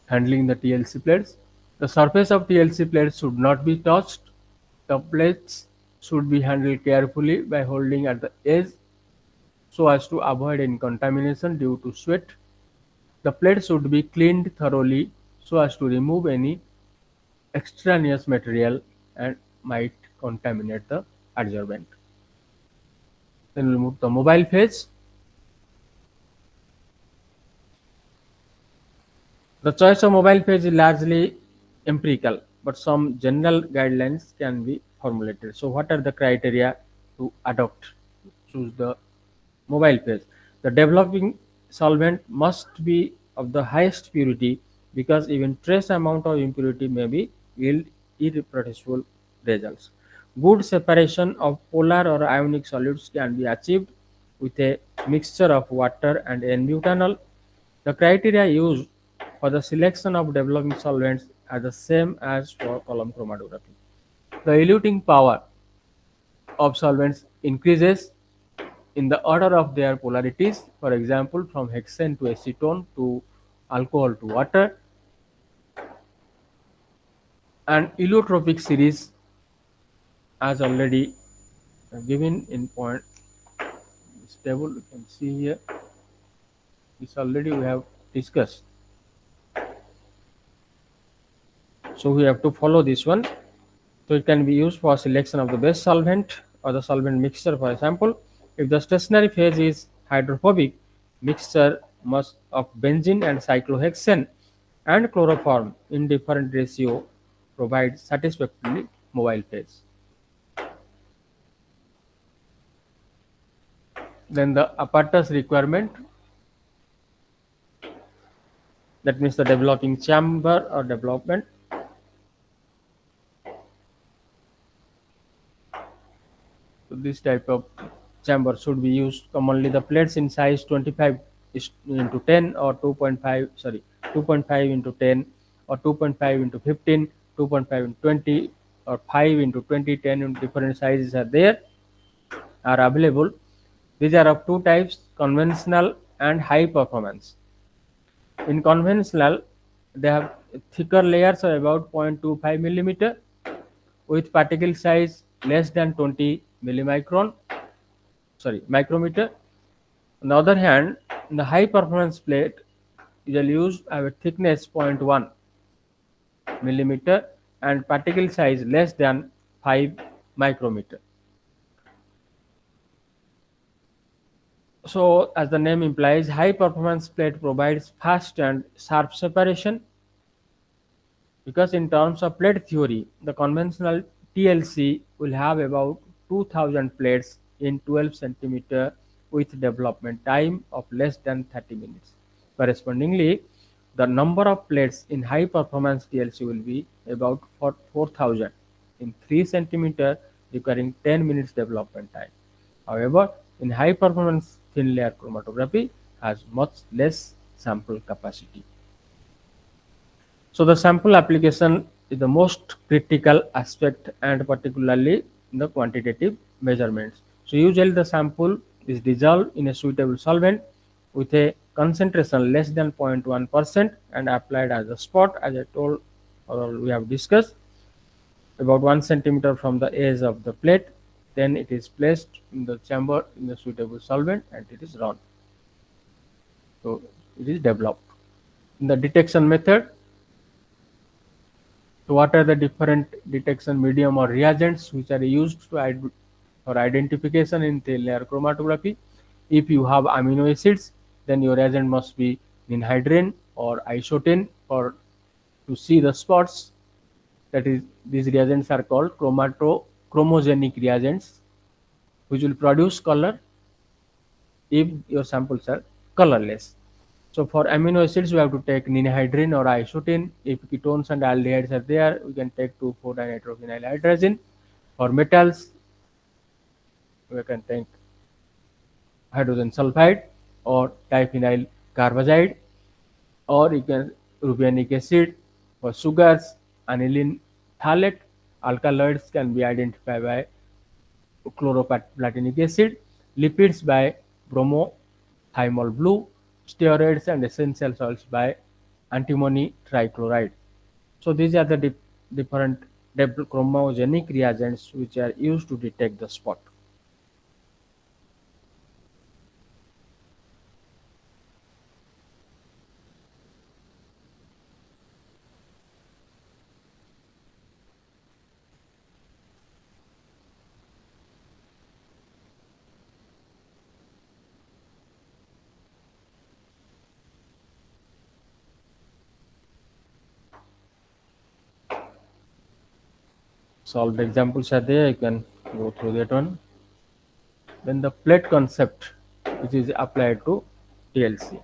handling the TLC plates? The surface of TLC plates should not be touched. The plates should be handled carefully by holding at the edge so as to avoid any contamination due to sweat. The plate should be cleaned thoroughly so as to remove any extraneous material and might contaminate the adsorbent. Then we'll move to the mobile phase. The choice of mobile phase is largely empirical, but some general guidelines can be formulated. So, what are the criteria to adopt? Choose the mobile phase. The developing solvent must be of the highest purity because even trace amount of impurity may be yield irreproducible results. Good separation of polar or ionic solids can be achieved with a mixture of water and N-butanol. The criteria used for the selection of developing solvents are the same as for column chromatography. The eluting power of solvents increases in the order of their polarities, for example, from hexane to acetone to alcohol to water. An allotropic series, as already given in point this table, you can see here, this already we have discussed. So we have to follow this one. So it can be used for selection of the best solvent or the solvent mixture. For example, if the stationary phase is hydrophobic, mixture must of benzene and cyclohexane and chloroform in different ratio provide satisfactorily mobile phase. Then the apparatus requirement, that means the developing chamber or development. So this type of chamber should be used commonly. The plates in size 25 is into 10 or 2.5, sorry, 2.5 into 10 or 2.5 into 15, 2.5 into 20 or 5 into 20, 10 into different sizes are there, are available. These are of two types, conventional and high performance. In conventional, they have thicker layers of about 0.25 millimeter with particle size less than 20 millimicron, sorry, micrometer. On the other hand, the high performance plate usually used have a thickness 0.1 millimeter and particle size less than 5 micrometer. So, as the name implies, high performance plate provides fast and sharp separation, because in terms of plate theory, the conventional TLC will have about 2000 plates in 12 centimeter with development time of less than 30 minutes. Correspondingly, the number of plates in high performance TLC will be about 4000 in 3 centimeter, requiring 10 minutes development time. However, in high performance thin layer chromatography has much less sample capacity. So the sample application is the most critical aspect, and particularly the quantitative measurements. So usually the sample is dissolved in a suitable solvent with a concentration less than 0.1% and applied as a spot, as I told or we have discussed, about 1 centimeter from the edge of the plate. Then it is placed in the chamber in the suitable solvent and it is run. So it is developed. In the detection method, so what are the different detection medium or reagents which are used for identification in thin layer chromatography? If you have amino acids, then your reagent must be ninhydrin or isotin for to see the spots. That is, these reagents are called chromogenic reagents, which will produce color if your samples are colorless. So for amino acids, we have to take ninhydrin or isotin. If ketones and aldehydes are there, we can take 2,4-dinitrophenyl hydrazine. For metals, we can take hydrogen sulfide or diphenyl carbazide, or you can rubianic acid. For sugars, aniline phthalate. Alkaloids can be identified by chloroplatinic acid. Lipids by bromothymol blue. Steroids and essential salts by antimony trichloride. So these are the different chromogenic reagents which are used to detect the spot. So all the examples are there, you can go through that one. Then the plate concept which is applied to TLC.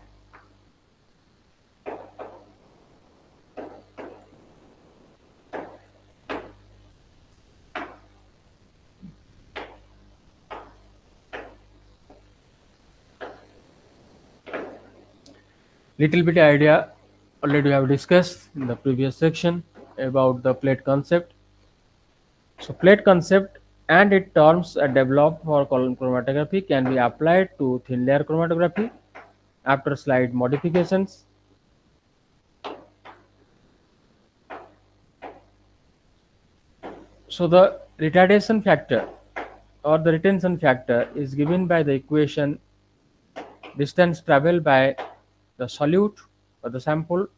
Little bit idea already we have discussed in the previous section about the plate concept. So plate concept and its terms are developed for column chromatography can be applied to thin layer chromatography after slight modifications. So the retardation factor or the retention factor is given by the equation distance traveled by the solute or the sample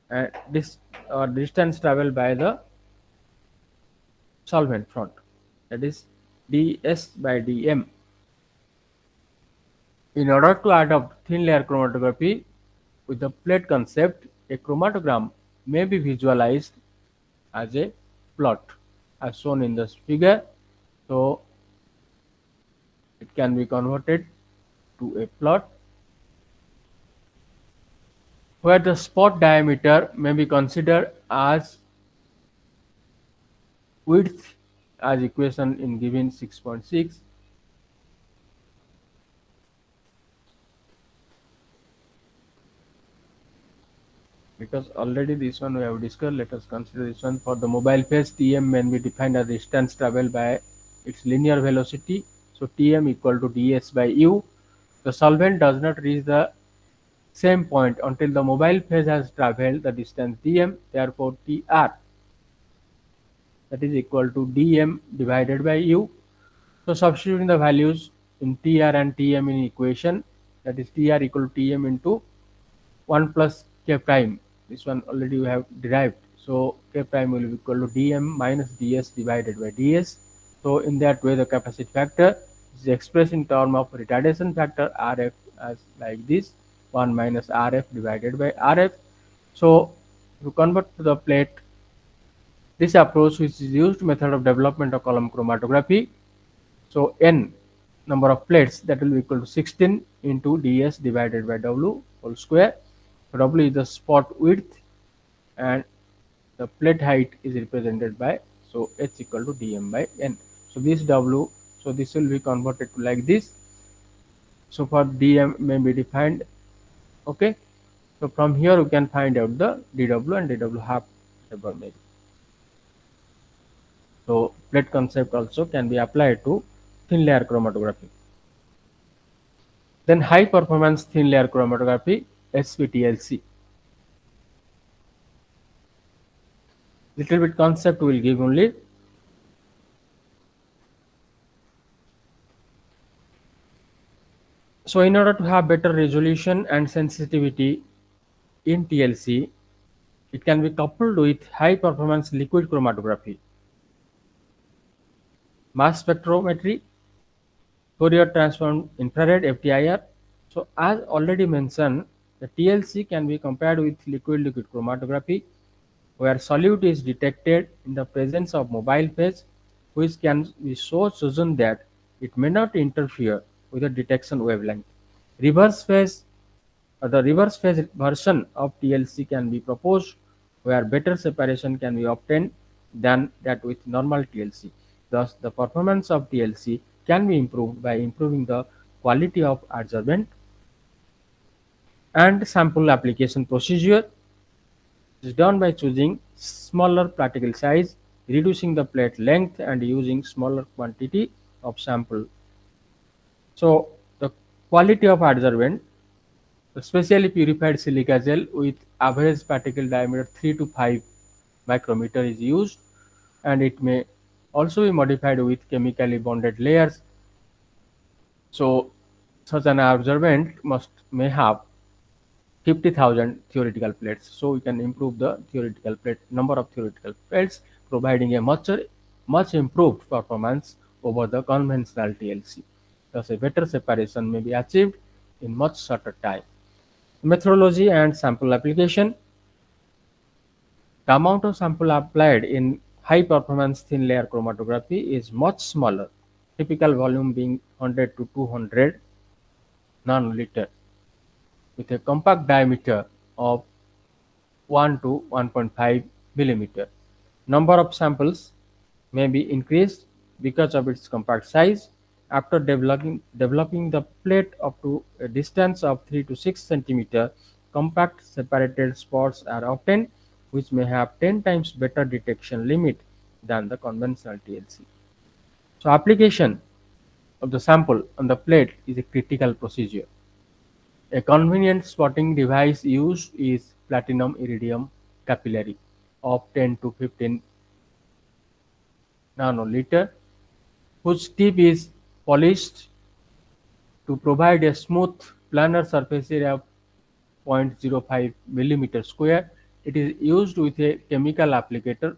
and this or distance traveled by the solvent front, that is ds by dm. In order to adopt thin layer chromatography with the plate concept, a chromatogram may be visualized as a plot as shown in this figure. So it can be converted to a plot where the spot diameter may be considered as width as equation in given 6.6. Because already this one we have discussed, let us consider this one. For the mobile phase, Tm may be defined as distance traveled by its linear velocity. So Tm equal to ds by u. The solvent does not reach the same point until the mobile phase has traveled the distance dm. Therefore, Tr, that is equal to dm divided by u. So substituting the values in Tr and Tm in equation, that is Tr equal to Tm into 1 plus k prime. This one already we have derived. So k prime will be equal to dm minus ds divided by ds. So in that way, the capacity factor is expressed in term of retardation factor Rf as like this, 1 minus Rf divided by Rf. So to convert to the plate, this approach, which is used method of development of column chromatography. So n number of plates, that will be equal to 16 into ds divided by w whole square. So w is the spot width and the plate height is represented by, so h equal to dm by n. So this w, so this will be converted to like this. So for dm may be defined, okay. So from here we can find out the dw and dw half whatever maybe. So plate concept also can be applied to thin layer chromatography. Then high performance thin layer chromatography, SPTLC. Little bit concept will give only. So in order to have better resolution and sensitivity in TLC, it can be coupled with high performance liquid chromatography, mass spectrometry, Fourier transform infrared FTIR. So as already mentioned, the TLC can be compared with liquid-liquid chromatography, where solute is detected in the presence of mobile phase, which can be so chosen that it may not interfere with the detection wavelength. Reverse phase, the reverse phase version of TLC can be proposed, where better separation can be obtained than that with normal TLC. Thus, the performance of TLC can be improved by improving the quality of adsorbent and sample application procedure is done by choosing smaller particle size, reducing the plate length and using smaller quantity of sample. So the quality of adsorbent, specially purified silica gel with average particle diameter 3 to 5 micrometer is used, and it may also be modified with chemically bonded layers. So such an absorbent may have 50,000 theoretical plates. So we can improve the theoretical plate number of theoretical plates, providing a much improved performance over the conventional TLC. Thus, a better separation may be achieved in much shorter time. Methodology and sample application. The amount of sample applied in high performance thin layer chromatography is much smaller, typical volume being 100 to 200 nanoliter, with a compact diameter of 1 to 1.5 millimeter. Number of samples may be increased because of its compact size. After developing the plate up to a distance of 3 to 6 centimeter, compact separated spots are obtained, which may have 10 times better detection limit than the conventional TLC. So application of the sample on the plate is a critical procedure. A convenient spotting device used is platinum iridium capillary of 10 to 15 nanoliter, whose tip is polished to provide a smooth planar surface area of 0.05 millimeter square. It is used with a chemical applicator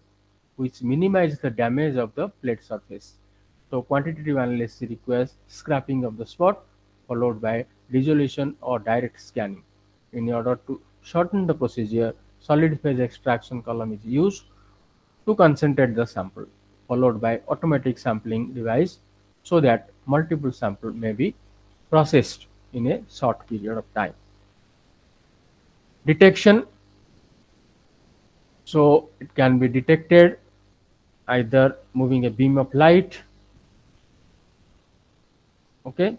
which minimizes the damage of the plate surface. So quantitative analysis requires scraping of the spot followed by dissolution or direct scanning. In order to shorten the procedure, solid phase extraction column is used to concentrate the sample, followed by automatic sampling device, so that multiple samples may be processed in a short period of time. Detection, so it can be detected either moving a beam of light, okay,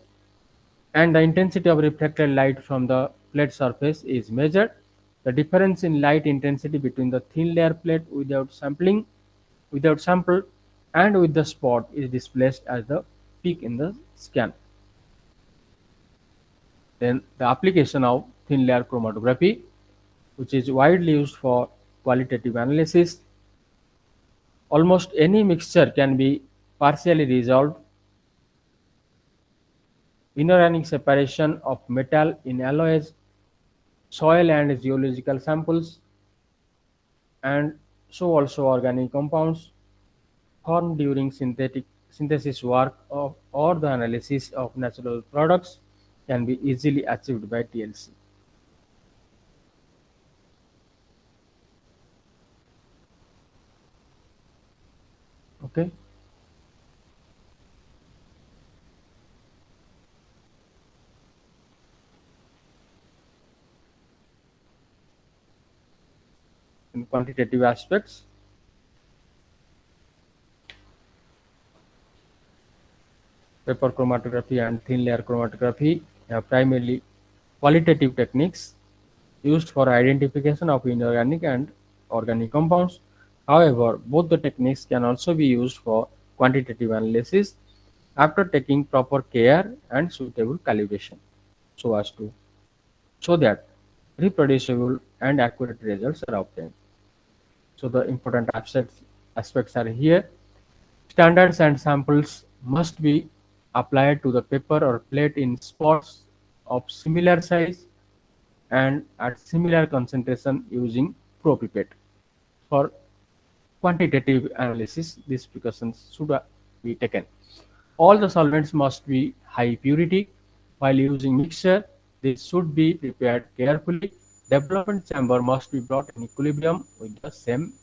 and the intensity of reflected light from the plate surface is measured. The difference in light intensity between the thin layer plate without sample and with the spot is displayed as the peak in the scan. Then the application of thin layer chromatography, which is widely used for qualitative analysis. Almost any mixture can be partially resolved. Inorganic separation of metal in alloys, soil and geological samples, and so also organic compounds formed during synthetic synthesis work of, or the analysis of natural products can be easily achieved by TLC. Okay. In quantitative aspects, paper chromatography and thin layer chromatography are primarily qualitative techniques used for identification of inorganic and organic compounds. However, both the techniques can also be used for quantitative analysis after taking proper care and suitable calibration so as to so that reproducible and accurate results are obtained. So the important aspects are here. Standards and samples must be applied to the paper or plate in spots of similar size and at similar concentration using propipette. For quantitative analysis, these precautions should be taken. All the solvents must be high purity. While using mixture, this should be prepared carefully. Development chamber must be brought in equilibrium with the same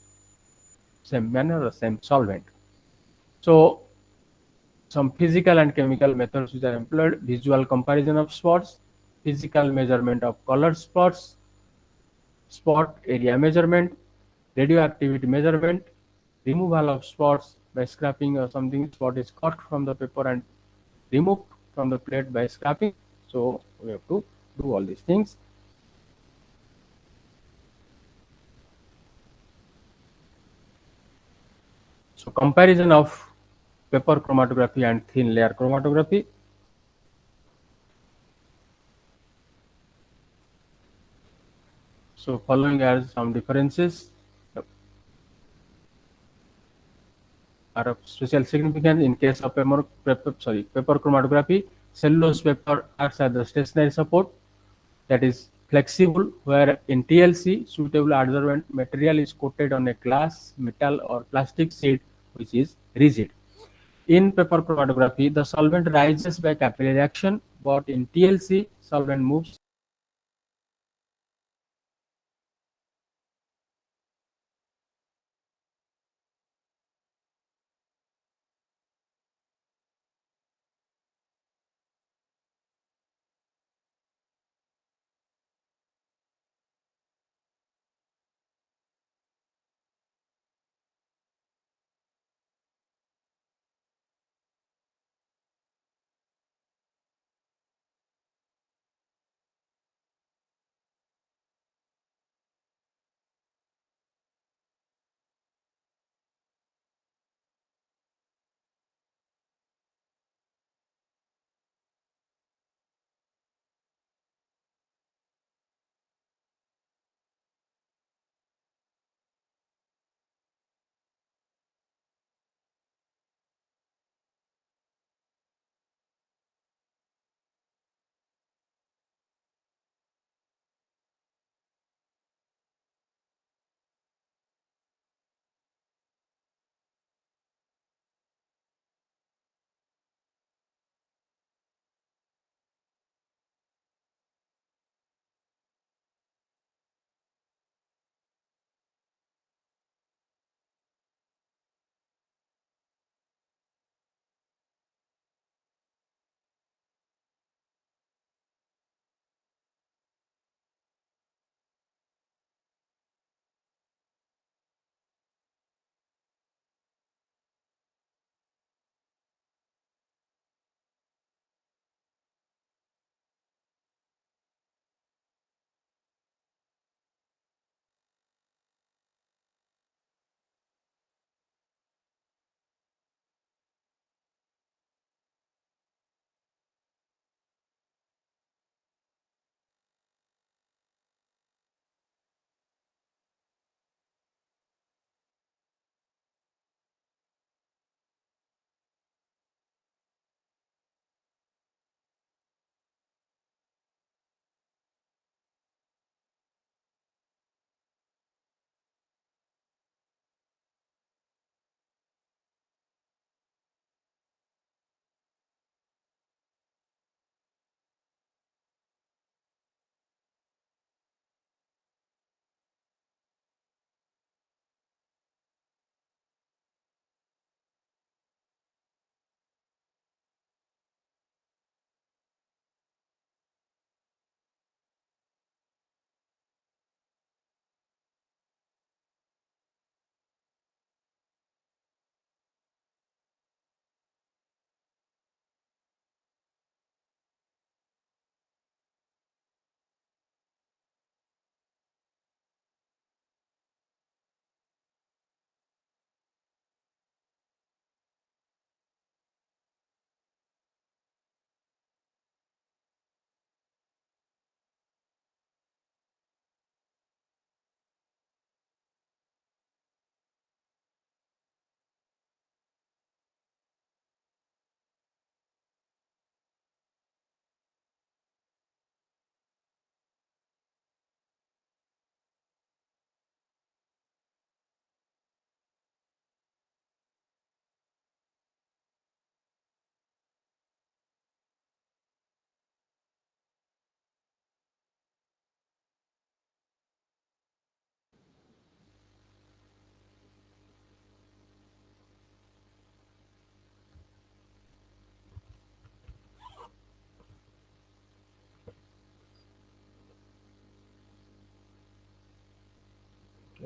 manner or same solvent. So some physical and chemical methods which are employed: visual comparison of spots, physical measurement of colored spots, spot area measurement, radioactivity measurement, removal of spots by scraping or something. Spot is cut from the paper and removed from the plate by scraping. So we have to do all these things. So comparison of paper chromatography and thin layer chromatography. So following are some differences are of special significance in case of paper chromatography. Cellulose paper acts as the stationary support that is flexible, where in TLC suitable adsorbent material is coated on a glass, metal or plastic sheet which is rigid. In paper chromatography, the solvent rises by capillary action, but in TLC, solvent moves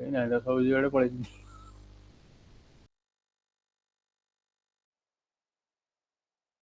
ଏଇ ନାଇଁ ତ ସବୁ ଯୁଆଡ଼େ ପଳେଇଛି।